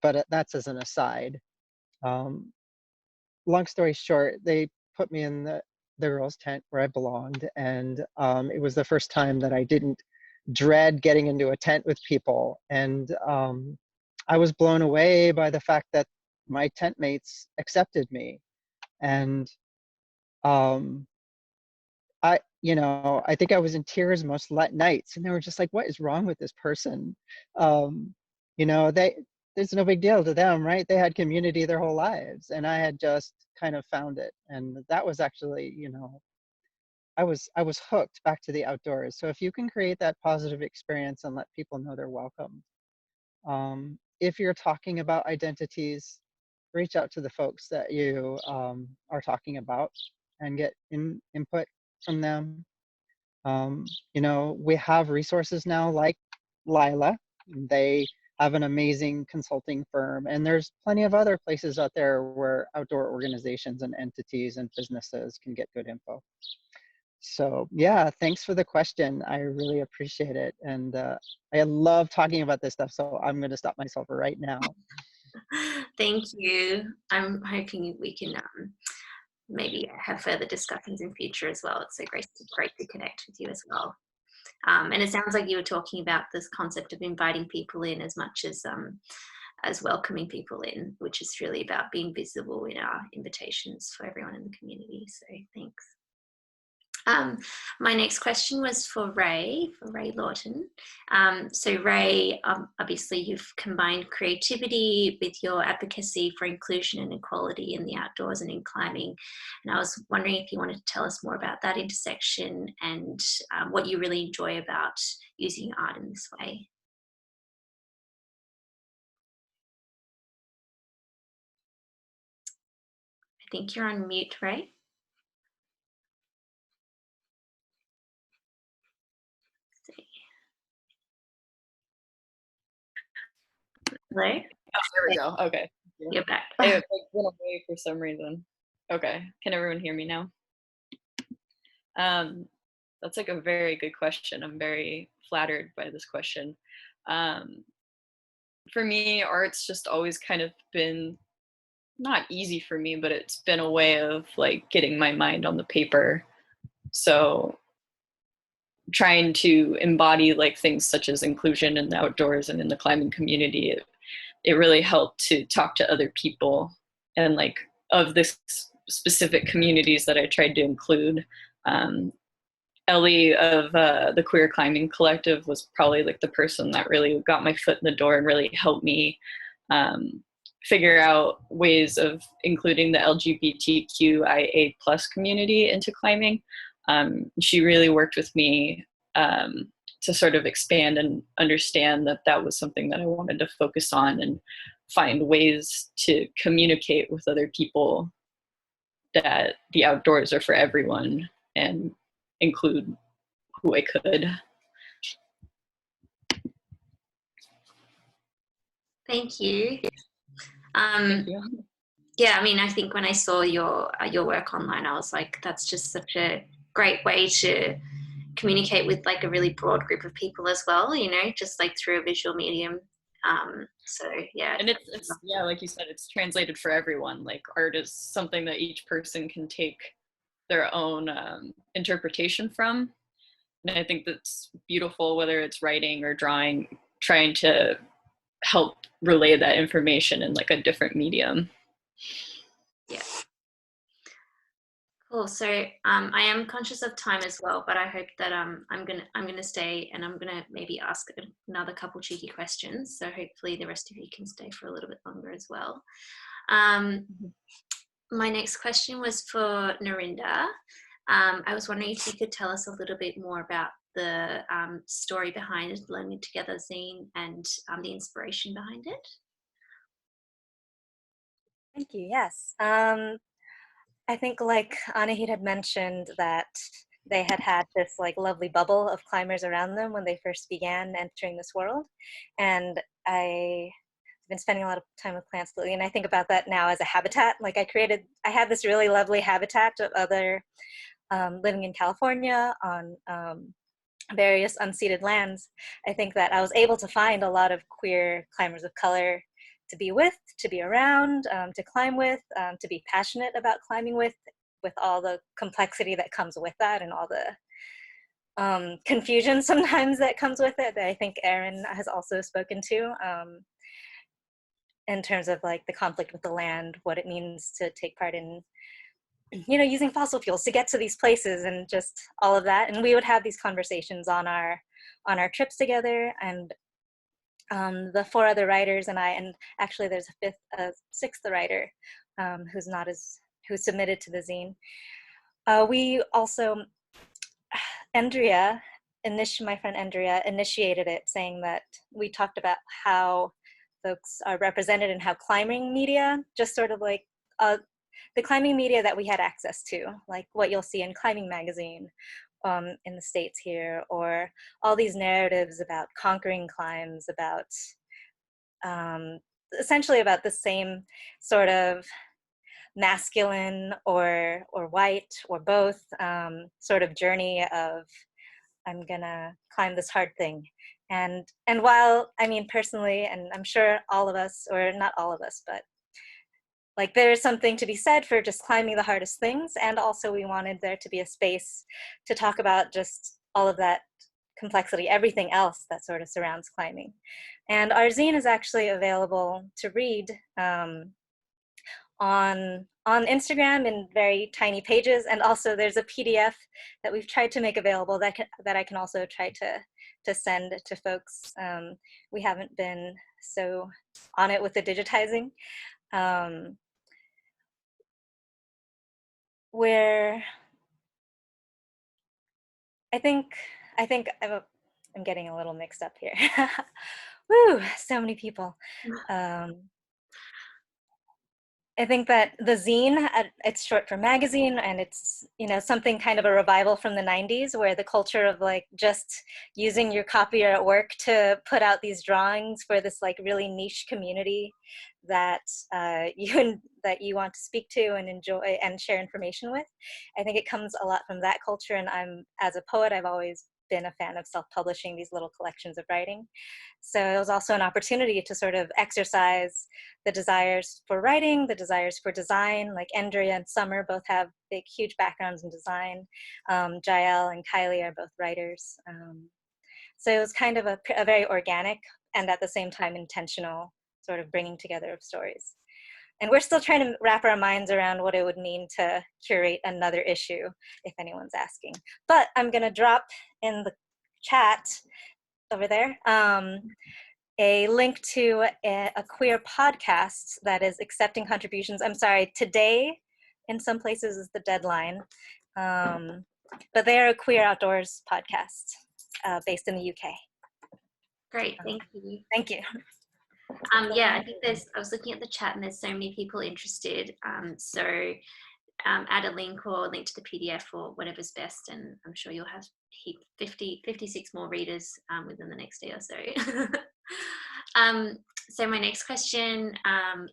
But that's as an aside. Um, Long story short, they put me in the girls' tent where I belonged, and it was the first time that I didn't dread getting into a tent with people. And I was blown away by the fact that my tent mates accepted me. And um, I think I was in tears most nights, and they were just like, "What is wrong with this person?" Um, there's no big deal to them, right? They had community their whole lives, and I had just kind of found it, and that was actually, I was hooked back to the outdoors. So if you can create that positive experience and let people know they're welcome, if you're talking about identities, reach out to the folks that you are talking about and get input from them. We have resources now like Lila. They have an amazing consulting firm, and there's plenty of other places out there where outdoor organizations and entities and businesses can get good info. So yeah, thanks for the question. I really appreciate it. And I love talking about this stuff, so I'm going to stop myself right now. Thank you. I'm hoping we can maybe have further discussions in future as well. It's so great to connect with you as well. And it sounds like you were talking about this concept of inviting people in as much as welcoming people in, which is really about being visible in our invitations for everyone in the community. So thanks. My next question was for Ray Lawton. So Ray, obviously you've combined creativity with your advocacy for inclusion and equality in the outdoors and in climbing. And I was wondering if you wanted to tell us more about that intersection and what you really enjoy about using art in this way. I think you're on mute, Ray. Hello? Oh, there we go. Okay. You're back. It went away for some reason. Okay. Can everyone hear me now? That's like a very good question. I'm very flattered by this question. For me, art's just always kind of been not easy for me, but it's been a way of like getting my mind on the paper. So trying to embody like things such as inclusion in the outdoors and in the climbing community, it really helped to talk to other people and like of this specific communities that I tried to include. Ellie of the Queer Climbing Collective was probably like the person that really got my foot in the door and really helped me figure out ways of including the LGBTQIA+ community into climbing. She really worked with me to sort of expand and understand that that was something that I wanted to focus on and find ways to communicate with other people that the outdoors are for everyone and include who I could. Thank you. Thank you. Yeah, I mean, I think when I saw your work online, I was like, that's just such a great way to communicate with like a really broad group of people as well, you know, just like through a visual medium. So yeah. And it's yeah, like you said, it's translated for everyone. Like art is something that each person can take their own interpretation from. And I think that's beautiful, whether it's writing or drawing, trying to help relay that information in like a different medium. Yeah. Cool. So I am conscious of time as well, but I hope that I'm gonna stay, and I'm gonna maybe ask another couple cheeky questions. So hopefully the rest of you can stay for a little bit longer as well. My next question was for Narinda. I was wondering if you could tell us a little bit more about the story behind Learning Together zine and the inspiration behind it. Thank you. Yes. I think like Anahit had mentioned that they had this like lovely bubble of climbers around them when they first began entering this world. And I've been spending a lot of time with plants lately, and I think about that now as a habitat. Like I had this really lovely habitat of other living in California on various unceded lands. I think that I was able to find a lot of queer climbers of color to be with, to be around, to climb with, to be passionate about climbing with all the complexity that comes with that and all the confusion sometimes that comes with it that I think Erin has also spoken to in terms of like the conflict with the land, what it means to take part in, you know, using fossil fuels to get to these places and just all of that. And we would have these conversations on our trips together, and the 4 other writers and I, and actually there's a sixth writer who's submitted to the zine. We also, my friend Andrea initiated it, saying that we talked about how folks are represented and how climbing media, just sort of like the climbing media that we had access to, like what you'll see in Climbing Magazine in the States here, or all these narratives about conquering climbs, about essentially about the same sort of masculine or white or both sort of journey of I'm gonna climb this hard thing. And while I mean personally, and I'm sure all of us, or not all of us, but like there's something to be said for just climbing the hardest things, and also we wanted there to be a space to talk about just all of that complexity, everything else that sort of surrounds climbing. And our zine is actually available to read on Instagram in very tiny pages, and also there's a PDF that we've tried to make available that I can also try to send to folks. We haven't been so on it with the digitizing. Where I think I'm getting a little mixed up here. Woo, so many people. I think that the zine, it's short for magazine, and it's, you know, something kind of a revival from the 90s where the culture of like just using your copier at work to put out these drawings for this like really niche community that you want to speak to and enjoy and share information with. I think it comes a lot from that culture, and as a poet, I've always been a fan of self-publishing these little collections of writing. So it was also an opportunity to sort of exercise the desires for writing, the desires for design. Like Andrea and Summer both have big, huge backgrounds in design. Jael and Kylie are both writers. So it was kind of a very organic and at the same time intentional sort of bringing together of stories. And we're still trying to wrap our minds around what it would mean to curate another issue, if anyone's asking. But I'm gonna drop in the chat over there a link to a queer podcast that is accepting contributions. I'm sorry, today in some places is the deadline, but they are a queer outdoors podcast based in the UK. Great, thank you. Thank you. Yeah, I think I was looking at the chat and there's so many people interested. So add a link or link to the PDF or whatever's best, and I'm sure you'll have 56 more readers within the next day or so. So my next question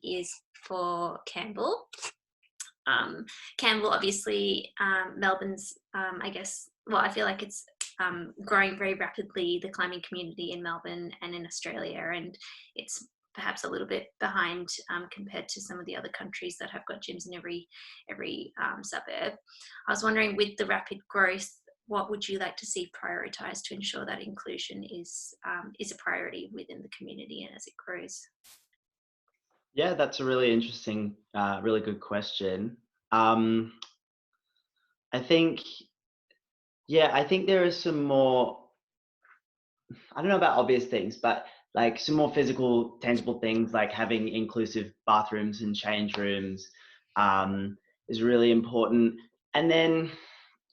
is for Campbell. Campbell, obviously, Melbourne's, I guess, well, I feel like it's growing very rapidly, the climbing community in Melbourne and in Australia, and it's perhaps a little bit behind compared to some of the other countries that have got gyms in every suburb. I was wondering, with the rapid growth, what would you like to see prioritised to ensure that inclusion is a priority within the community and as it grows? Yeah, that's a really interesting, really good question. I think there are some more, I don't know about obvious things, but like some more physical, tangible things like having inclusive bathrooms and change rooms is really important. And then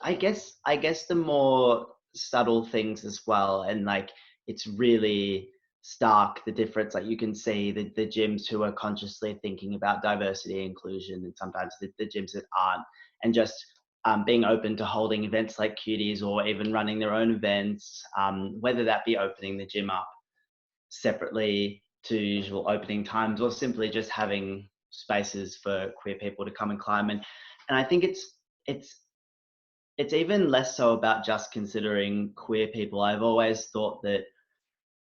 I guess the more subtle things as well, and like it's really stark the difference. Like you can see the gyms who are consciously thinking about diversity and inclusion, and sometimes the gyms that aren't, and just being open to holding events like Cuties or even running their own events, whether that be opening the gym up separately to usual opening times or simply just having spaces for queer people to come and climb. And I think it's even less so about just considering queer people. I've always thought that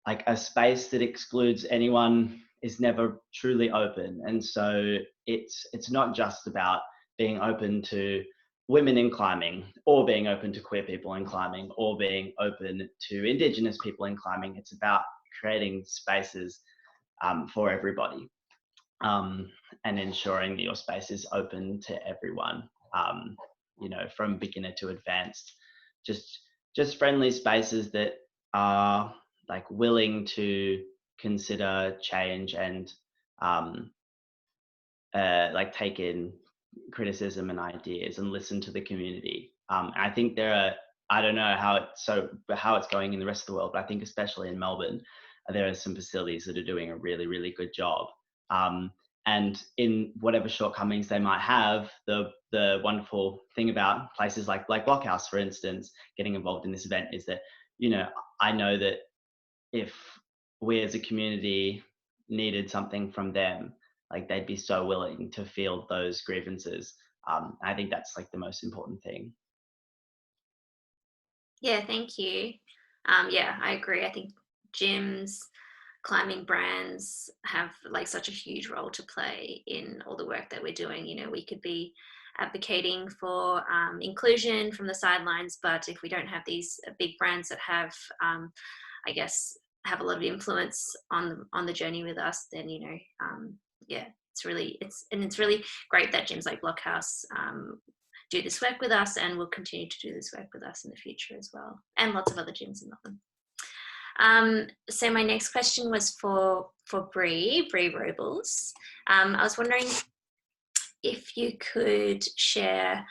like a space that excludes anyone is never truly open. And so it's not just about being open to women in climbing, or being open to queer people in climbing, or being open to Indigenous people in climbing. It's about creating spaces for everybody, and ensuring that your space is open to everyone, you know, from beginner to advanced. Just friendly spaces that are like willing to consider change and like take in criticism and ideas and listen to the community. I think there are, I don't know how it's going in the rest of the world, but I think especially in Melbourne, there are some facilities that are doing a really, really good job. And in whatever shortcomings they might have, the wonderful thing about places like Blockhouse, for instance, getting involved in this event is that, you know, I know that if we as a community needed something from them, like they'd be so willing to field those grievances. I think that's like the most important thing. Yeah, thank you. Yeah, I agree. I think gyms, climbing brands have like such a huge role to play in all the work that we're doing. You know, we could be advocating for inclusion from the sidelines, but if we don't have these big brands that have, I guess, have a lot of influence on the journey with us, then, you know, yeah, it's really great that gyms like Blockhouse do this work with us, and will continue to do this work with us in the future as well, and lots of other gyms in Melbourne. So my next question was for Bree Robles. I was wondering if you could share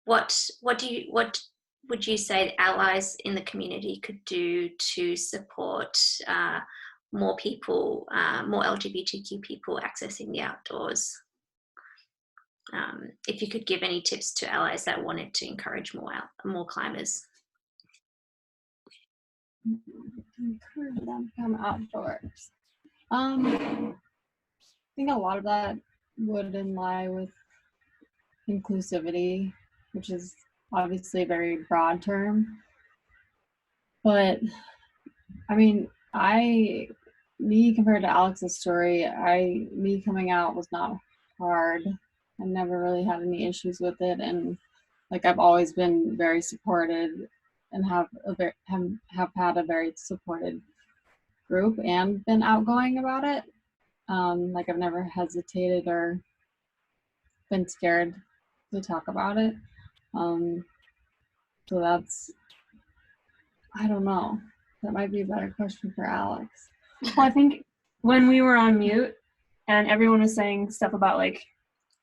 what would you say allies in the community could do to support more people, more LGBTQ people accessing the outdoors? If you could give any tips to allies that wanted to encourage more climbers. Encourage them to come outdoors. I think a lot of that would lie with inclusivity, which is obviously a very broad term. But I mean, me compared to Alex's story, me coming out was not hard. I never really had any issues with it, and like I've always been very supported and have had a very supported group and been outgoing about it. Like I've never hesitated or been scared to talk about it. So that's, I don't know. That might be a better question for Alex. Well, I think when we were on mute and everyone was saying stuff about like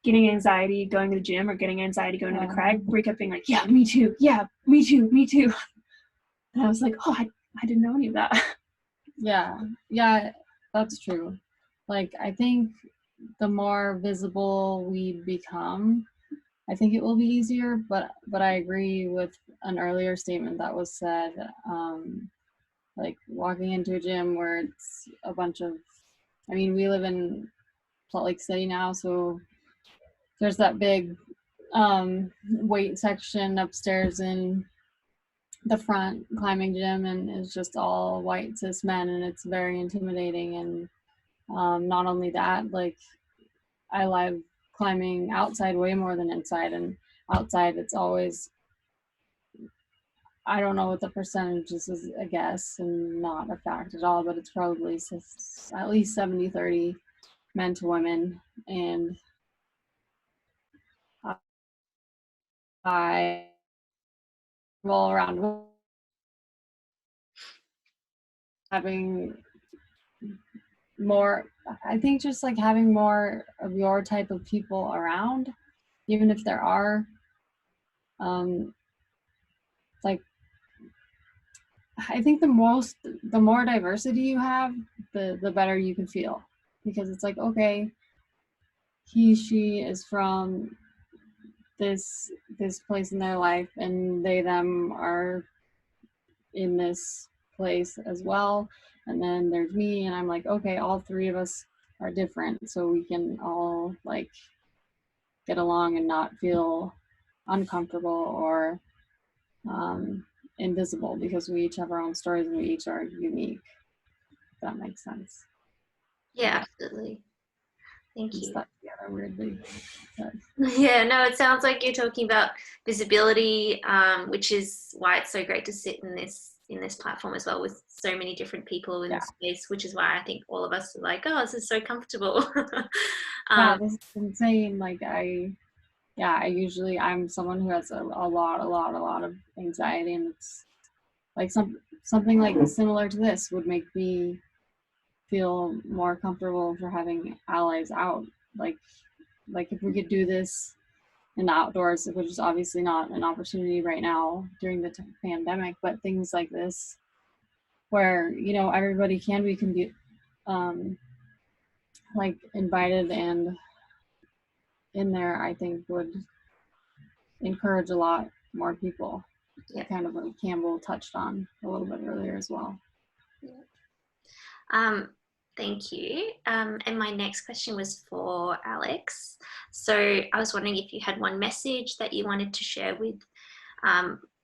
getting anxiety going to the gym or getting anxiety going to the crag, Brie kept being like, yeah, me too. Yeah, me too. Me too. And I was like, oh, I didn't know any of that. Yeah, that's true. Like, I think the more visible we become, I think it will be easier, but I agree with an earlier statement that was said, like walking into a gym where it's a bunch of, I mean, we live in Salt Lake City now, so there's that big weight section upstairs in the front climbing gym, and it's just all white cis men, and it's very intimidating. And not only that, like, I love climbing outside way more than inside, and outside it's always, I don't know what the percentage is, a guess and not a fact at all, but it's probably at least 70-30 men to women. And I roll around having more, I think just like having more of your type of people around, even if there are like, I think the more diversity you have, the better you can feel, because it's like, okay, she is from this place in their life, and they them are in this place as well, and then there's me, and I'm like, okay, all three of us are different, so we can all like get along and not feel uncomfortable or invisible, because we each have our own stories and we each are unique. If that makes sense. Yeah, absolutely. Thank you. Stuck together weirdly. But. Yeah, no, it sounds like you're talking about visibility, which is why it's so great to sit in this platform as well, with so many different people in this space, which is why I think all of us are like, oh, this is so comfortable. Yeah, this is insane. Like I'm someone who has a lot of anxiety, and it's like something like similar to this would make me feel more comfortable for having allies out. Like if we could do this in the outdoors, which is obviously not an opportunity right now during the pandemic, but things like this where, you know, everybody can be like invited and in there, I think would encourage a lot more people. Yeah. Kind of what Campbell touched on a little bit earlier as well. Yeah. Thank you. And my next question was for Alex. So I was wondering if you had one message that you wanted to share with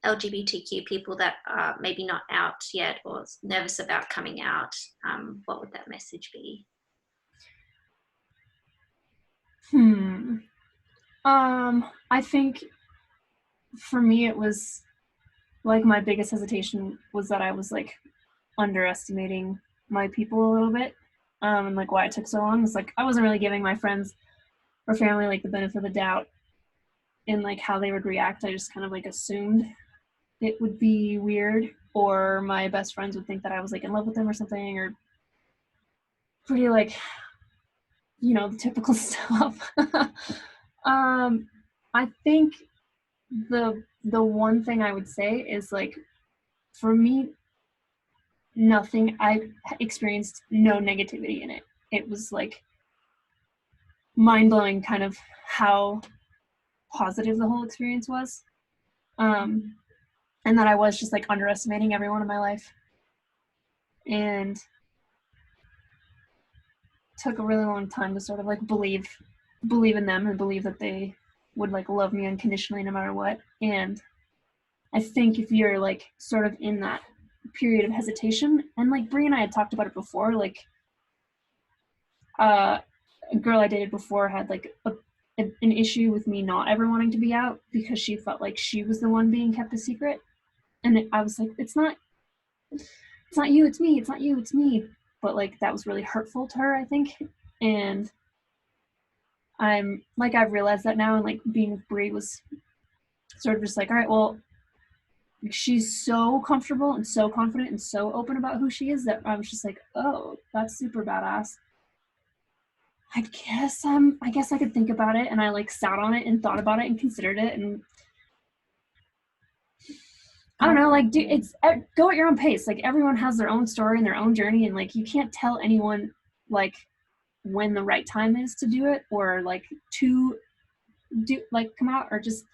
LGBTQ people that are maybe not out yet or nervous about coming out. What would that message be? I think for me it was like my biggest hesitation was that I was like underestimating my people a little bit, and like why it took so long was like I wasn't really giving my friends or family like the benefit of the doubt in like how they would react. I just kind of like assumed it would be weird, or my best friends would think that I was like in love with them or something, or pretty like, you know, the typical stuff. I think the one thing I would say is like, for me, I experienced no negativity in it. It was like mind-blowing kind of how positive the whole experience was. And that I was just like underestimating everyone in my life. And took a really long time to sort of like believe in them and believe that they would like love me unconditionally no matter what. And I think if you're like sort of in that period of hesitation, and like Brie and I had talked about it before, like a girl I dated before had like an issue with me not ever wanting to be out because she felt like she was the one being kept a secret. And I was like, it's not you, it's me, it's not you, it's me. But like that was really hurtful to her, I think. And I'm like, I've realized that now, and like being with Brie was sort of just like, all right, well, she's so comfortable and so confident and so open about who she is that I was just like, oh, that's super badass. I guess I could think about it. And I like sat on it and thought about it and considered it. And I don't know, like, go at your own pace. Like, everyone has their own story and their own journey. And like, you can't tell anyone like when the right time is to do it, or like to do, like, come out, or just,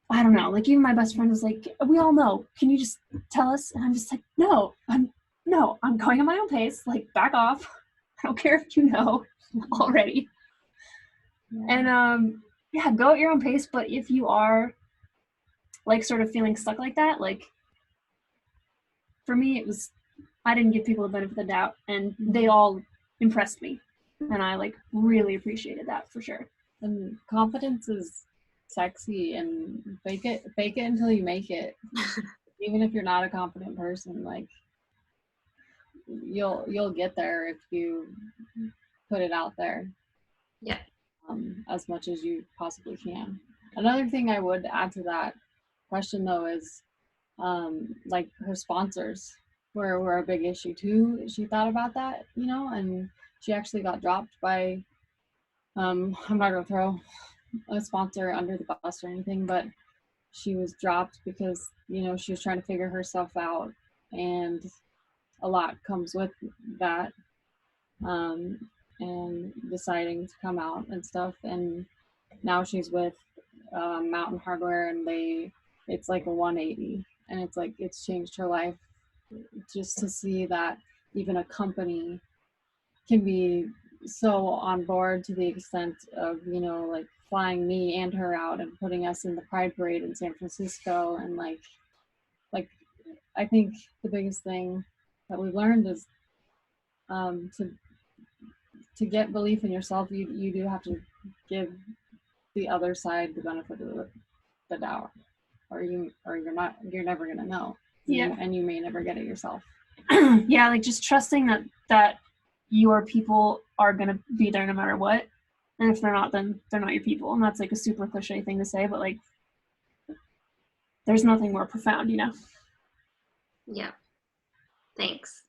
I don't know. Like, even my best friend was like, we all know, can you just tell us? And I'm just like, no, I'm going at my own pace. Like, back off. I don't care if you know already. And yeah, go at your own pace. But if you are like sort of feeling stuck like that, like, for me, it was, I didn't give people the benefit of the doubt, and they all impressed me. And I like really appreciated that, for sure. And confidence is sexy, and fake it until you make it. Even if you're not a confident person, like, you'll get there if you put it out there. Yeah. As much as you possibly can. Another thing I would add to that question, though, is like, her sponsors were a big issue too. She thought about that, and she actually got dropped by, I'm not gonna throw a sponsor under the bus or anything, but she was dropped because, she was trying to figure herself out, and a lot comes with that, and deciding to come out and stuff. And now she's with Mountain Hardware, and it's like a 180, and it's like, it's changed her life just to see that even a company can be so on board to the extent of, like, flying me and her out and putting us in the Pride Parade in San Francisco. And like I think the biggest thing that we've learned is to get belief in yourself, you do have to give the other side the benefit of the doubt, or you're never gonna know. Yeah. And you may never get it yourself. Yeah, like, just trusting that your people are gonna be there no matter what, and if they're not, then they're not your people. And that's like a super cliche thing to say, but like, there's nothing more profound, Yeah. Thanks.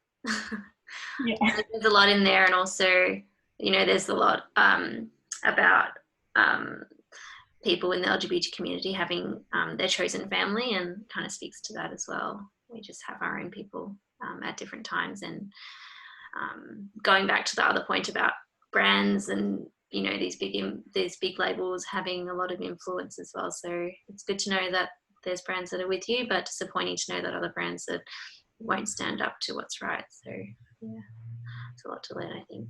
Yeah. There's a lot in there, and also, there's a lot about people in the LGBT community having their chosen family, and kind of speaks to that as well. We just have our own people at different times. And going back to the other point about brands and, these big labels having a lot of influence as well. So it's good to know that there's brands that are with you, but disappointing to know that other brands that won't stand up to what's right. So yeah, it's a lot to learn, I think.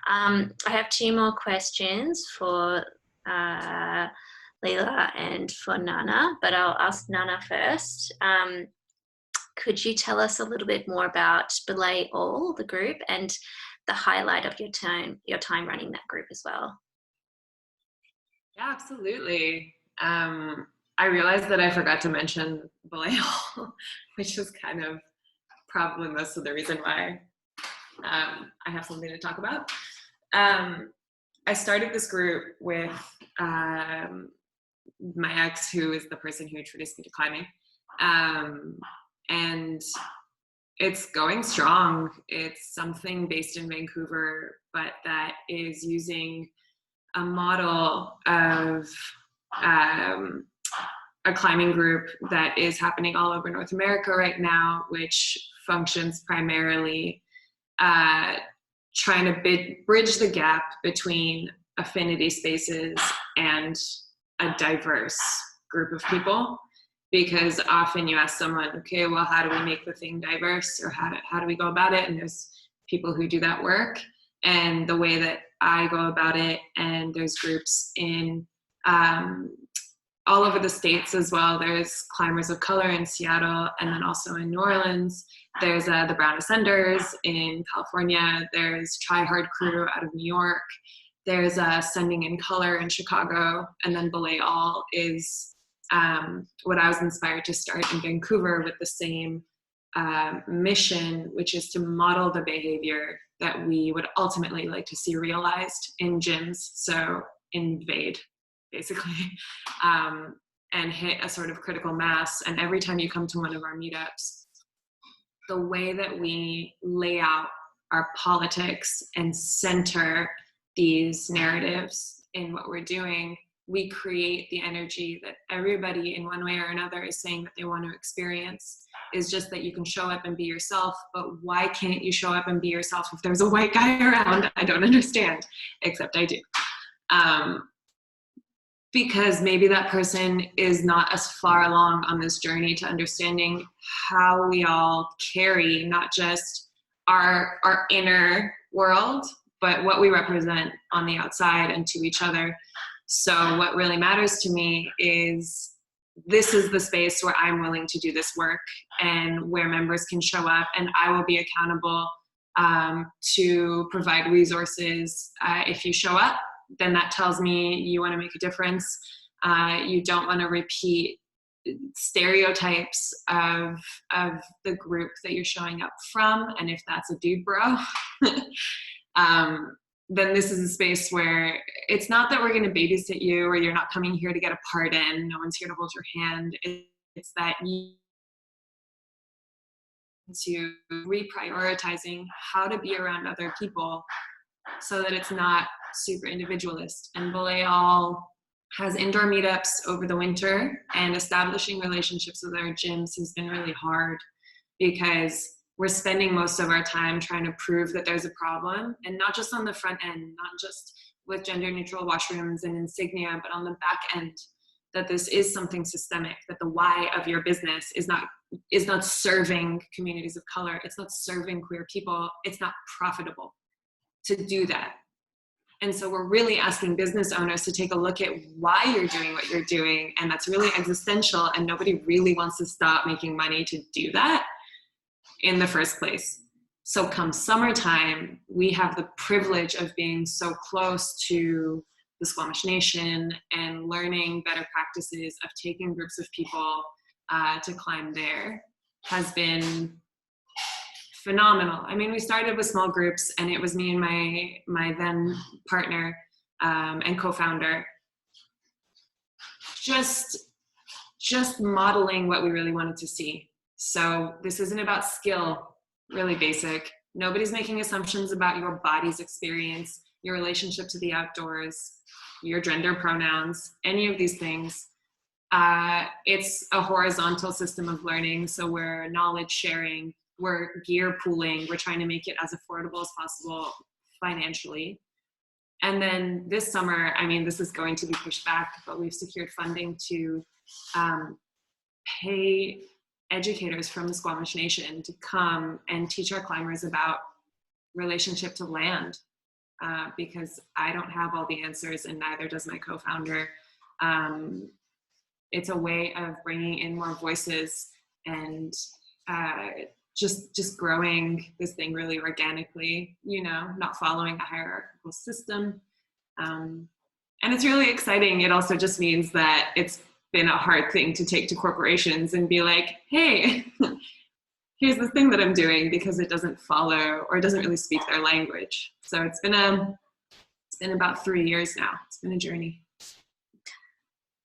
I have 2 more questions for Leila and for Nana, but I'll ask Nana first. Could you tell us a little bit more about Belay All, the group, and the highlight of your time running that group as well? Yeah, absolutely. I realized that I forgot to mention Belay All, which is kind of probably most of the reason why I have something to talk about. I started this group with my ex, who is the person who introduced me to climbing. And it's going strong. It's something based in Vancouver, but that is using a model of a climbing group that is happening all over North America right now, which functions primarily trying to bridge the gap between affinity spaces and a diverse group of people. Because often you ask someone, okay, well, how do we make the thing diverse, or how do we go about it? And there's people who do that work. And the way that I go about it, and there's groups in all over the States as well. There's Climbers of Color in Seattle, and then also in New Orleans. There's the Brown Ascenders in California. There's Try Hard Crew out of New York. There's Sending in Color in Chicago. And then Belay All is what I was inspired to start in Vancouver with the same mission, which is to model the behavior that we would ultimately like to see realized in gyms. So invade, basically. and hit a sort of critical mass. And every time you come to one of our meetups, the way that we lay out our politics and center these narratives in what we're doing, we create the energy that everybody in one way or another is saying that they want to experience. Is just that you can show up and be yourself, but why can't you show up and be yourself if there's a white guy around? I don't understand, except I do. Because maybe that person is not as far along on this journey to understanding how we all carry not just our inner world, but what we represent on the outside and to each other. So what really matters to me is this is the space where I'm willing to do this work and where members can show up, and I will be accountable to provide resources. If you show up, then that tells me you want to make a difference. You don't want to repeat stereotypes of the group that you're showing up from, and if that's a dude bro, then this is a space where it's not that we're going to babysit you or you're not coming here to get a pardon. No one's here to hold your hand. It's that you to reprioritizing how to be around other people so that it's not super individualist. And Ballet has indoor meetups over the winter, and establishing relationships with our gyms has been really hard because we're spending most of our time trying to prove that there's a problem, and not just on the front end, not just with gender neutral washrooms and insignia, but on the back end, that this is something systemic, that the why of your business is not serving communities of color, it's not serving queer people, it's not profitable to do that. And so we're really asking business owners to take a look at why you're doing what you're doing, and that's really existential, and nobody really wants to stop making money to do that in the first place. So come summertime, we have the privilege of being so close to the Squamish Nation and learning better practices of taking groups of people to climb there has been phenomenal. I mean, we started with small groups, and it was me and my then partner and co-founder just modeling what we really wanted to see. So this isn't about skill, really basic. Nobody's making assumptions about your body's experience, your relationship to the outdoors, your gender pronouns, any of these things. It's a horizontal system of learning. So we're knowledge sharing, we're gear pooling, we're trying to make it as affordable as possible financially. And then this summer, I mean, this is going to be pushed back, but we've secured funding to pay educators from the Squamish Nation to come and teach our climbers about relationship to land, because I don't have all the answers, and neither does my co-founder. It's a way of bringing in more voices and just growing this thing really organically, you know, not following a hierarchical system. And it's really exciting. It also just means that it's been a hard thing to take to corporations and be like, hey, here's the thing that I'm doing, because it doesn't follow or doesn't really speak their language. So it's been about 3 years now. It's been a journey.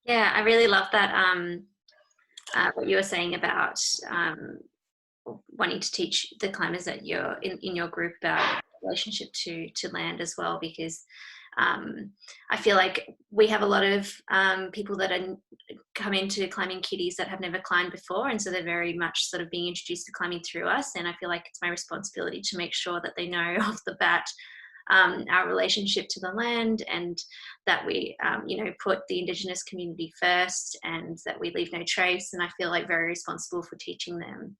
Yeah, I really love that, what you were saying about wanting to teach the climbers that you're in your group about relationship to land as well, because I feel like we have a lot of people that come into Climbing Cuties that have never climbed before, and so they're very much sort of being introduced to climbing through us, and I feel like it's my responsibility to make sure that they know off the bat our relationship to the land, and that we put the Indigenous community first, and that we leave no trace. And I feel like very responsible for teaching them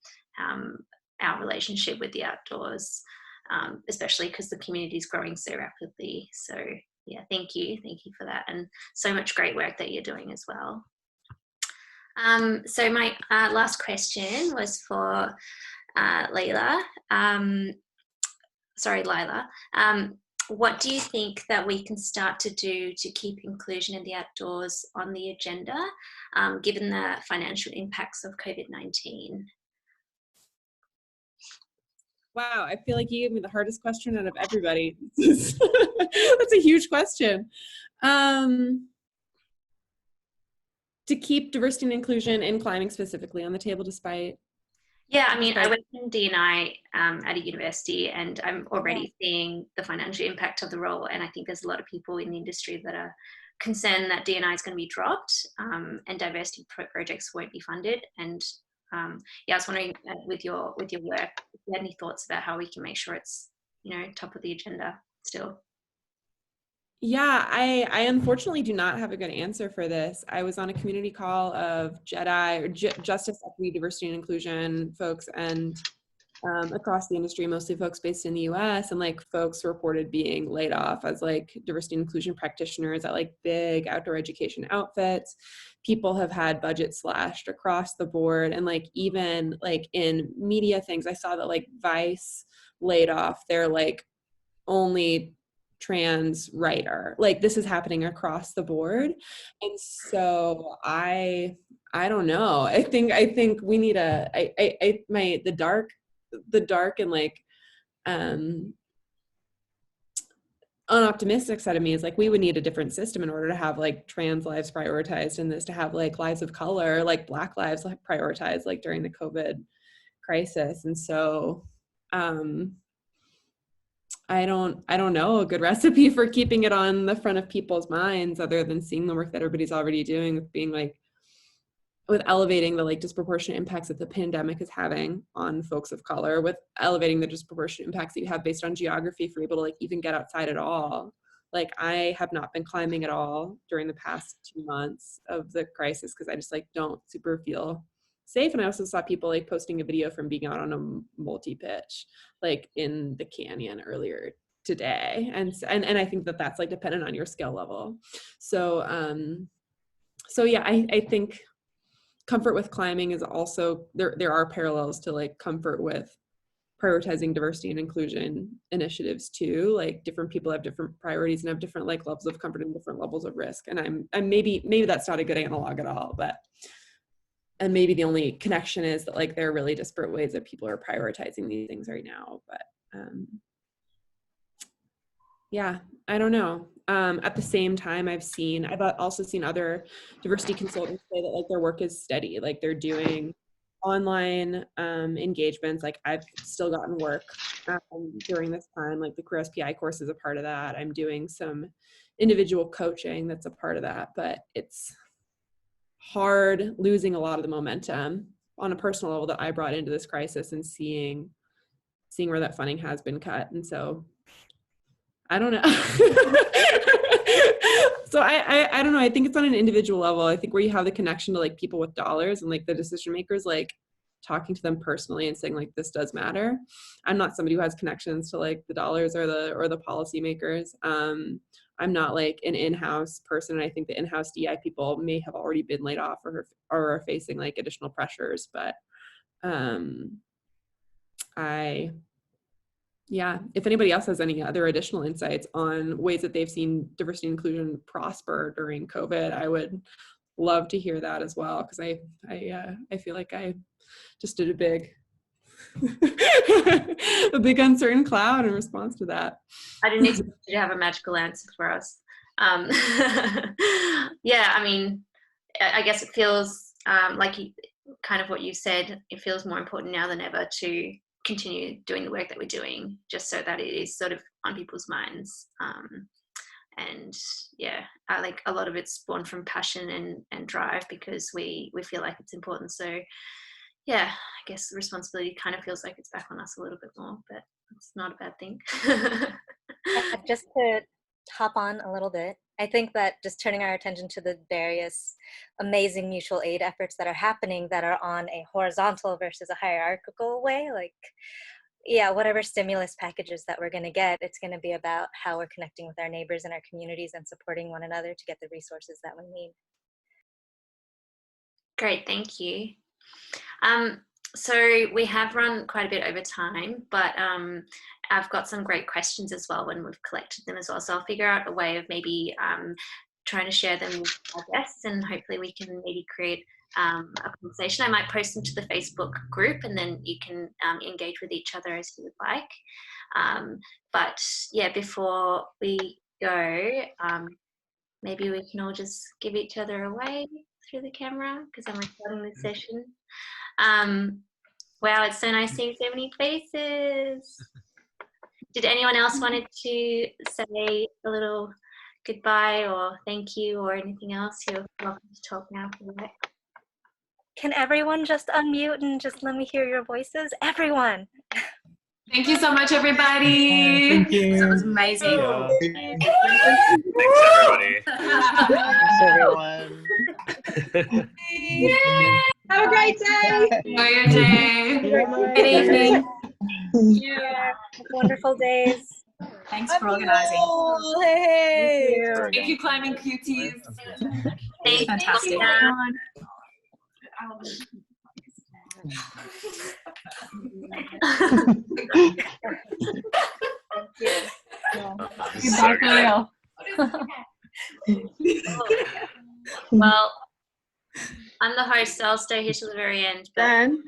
our relationship with the outdoors, especially because the community is growing so rapidly. So yeah, thank you for that, and so much great work that you're doing as well. So my last question was for Lila. Lila. What do you think that we can start to do to keep inclusion in the outdoors on the agenda, given the financial impacts of COVID-19? Wow, I feel like you gave me the hardest question out of everybody. That's a huge question. to keep diversity and inclusion in climbing specifically on the table despite? Yeah, I mean, I work in D&I at a university, and I'm already seeing the financial impact of the role. And I think there's a lot of people in the industry that are concerned that D&I is going to be dropped and diversity projects won't be funded. And yeah, I was wondering with your work, if you had any thoughts about how we can make sure it's, you know, top of the agenda still. Yeah, I unfortunately do not have a good answer for this. I was on a community call of JEDI, or Justice, Equity, Diversity, and Inclusion folks, and across the industry, mostly folks based in the US, and like folks reported being laid off as like diversity and inclusion practitioners at like big outdoor education outfits. People have had budgets slashed across the board, and like even like in media things, I saw that like Vice laid off their like only trans writer. Like this is happening across the board. And so I don't know. I think we need the dark and like unoptimistic side of me is like we would need a different system in order to have like trans lives prioritized in this, to have like lives of color, like Black lives like prioritized like during the COVID crisis. And so I don't know a good recipe for keeping it on the front of people's minds other than seeing the work that everybody's already doing with being like, with elevating the like disproportionate impacts that the pandemic is having on folks of color, with elevating the disproportionate impacts that you have based on geography for people to like even get outside at all. Like I have not been climbing at all during the past 2 months of the crisis because I just like don't super feel safe. And I also saw people like posting a video from being out on a multi-pitch like in the canyon earlier today. And I think that that's like dependent on your skill level. So yeah, I think comfort with climbing is also, there are parallels to like comfort with prioritizing diversity and inclusion initiatives too. Like different people have different priorities and have different like levels of comfort and different levels of risk. And I'm maybe that's not a good analog at all, but and maybe the only connection is that like there are really disparate ways that people are prioritizing these things right now. But yeah, I don't know. At the same time, I've also seen other diversity consultants say that like their work is steady, like they're doing online engagements. Like I've still gotten work during this time, like the Career SPI course is a part of that. I'm doing some individual coaching that's a part of that, but it's hard losing a lot of the momentum on a personal level that I brought into this crisis and seeing where that funding has been cut. And so I don't know. So I don't know. I think it's on an individual level. I think where you have the connection to like people with dollars and like the decision makers, like talking to them personally and saying like, this does matter. I'm not somebody who has connections to like the dollars or the policy makers. I'm not like an in-house person. And I think the in-house DI people may have already been laid off or are facing like additional pressures. But yeah, if anybody else has any other additional insights on ways that they've seen diversity and inclusion prosper during COVID, I would love to hear that as well. Because I feel like I just did a big uncertain cloud in response to that. I didn't expect you to have a magical answer for us. Yeah, I mean, I guess it feels like kind of what you said, it feels more important now than ever to continue doing the work that we're doing, just so that it is sort of on people's minds. And yeah, like a lot of it's born from passion and drive because we feel like it's important. So yeah, I guess the responsibility kind of feels like it's back on us a little bit more, but it's not a bad thing. Just to hop on a little bit, I think that just turning our attention to the various amazing mutual aid efforts that are happening that are on a horizontal versus a hierarchical way, like, yeah, whatever stimulus packages that we're going to get, it's going to be about how we're connecting with our neighbors and our communities and supporting one another to get the resources that we need. Great, thank you. So we have run quite a bit over time, but I've got some great questions as well when we've collected them as well. So I'll figure out a way of maybe trying to share them with our guests, and hopefully we can maybe create a conversation. I might post them to the Facebook group, and then you can engage with each other as you would like. But yeah, before we go, maybe we can all just give each other a wave. through the camera because I'm recording this session. Wow, it's so nice seeing so many faces. Did anyone else wanted to say a little goodbye or thank you or anything else? You're welcome to talk now if you like. Can everyone just unmute and just let me hear your voices? Everyone. Thank you so much, everybody. Thank you. That was amazing. Thanks, everybody. Thanks, everyone. Have a great day. Enjoy your day. Good evening. Yeah. Wonderful days. Thanks for organizing. Oh, hey. Thank you, Climbing Cuties. Thank Fantastic. you. Goodbye for real. Well, I'm the host, so I'll stay here till the very end. But Dan,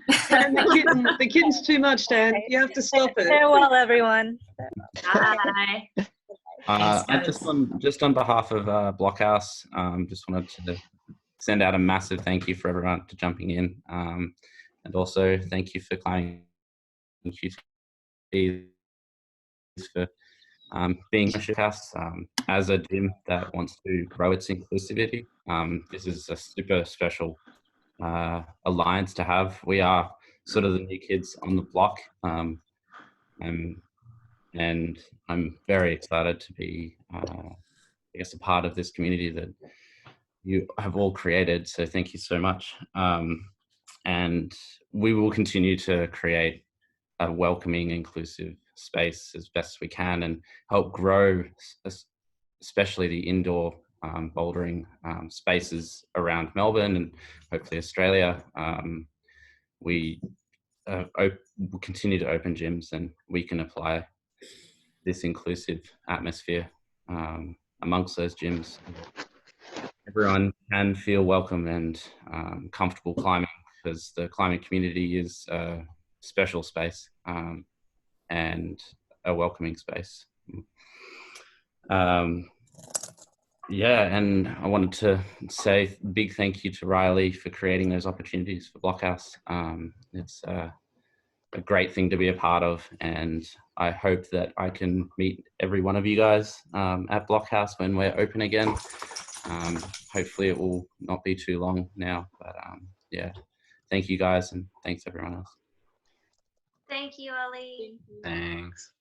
the kitten's too much, Dan. You have to stop it. Farewell, everyone. bye. I just on behalf of Blockhouse, just wanted to send out a massive thank you for everyone to jumping in, and also thank you for Climbing QT for being a ship house as a gym that wants to grow its inclusivity. This is a super special alliance to have. We are sort of the new kids on the block, and I'm very excited to be, I guess, a part of this community that you have all created. So thank you so much. And we will continue to create a welcoming, inclusive space as best we can and help grow, especially the indoor bouldering spaces around Melbourne and hopefully Australia. We will continue to open gyms and we can apply this inclusive atmosphere amongst those gyms. Everyone can feel welcome and comfortable climbing because the climbing community is a special space and a welcoming space. Yeah, and I wanted to say a big thank you to Riley for creating those opportunities for Blockhouse. It's a great thing to be a part of, and I hope that I can meet every one of you guys at Blockhouse when we're open again. Hopefully it will not be too long now, but yeah, thank you guys and thanks everyone else. Thank you, Ollie. Thanks.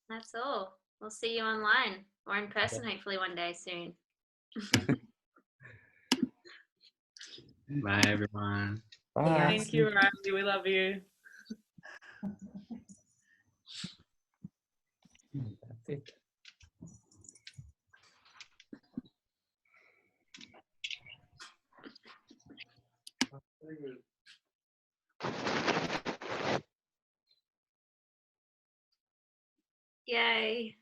That's all. We'll see you online or in person hopefully one day soon. Bye everyone. Bye. Thank you, Riley. We love you. That's it. Yay.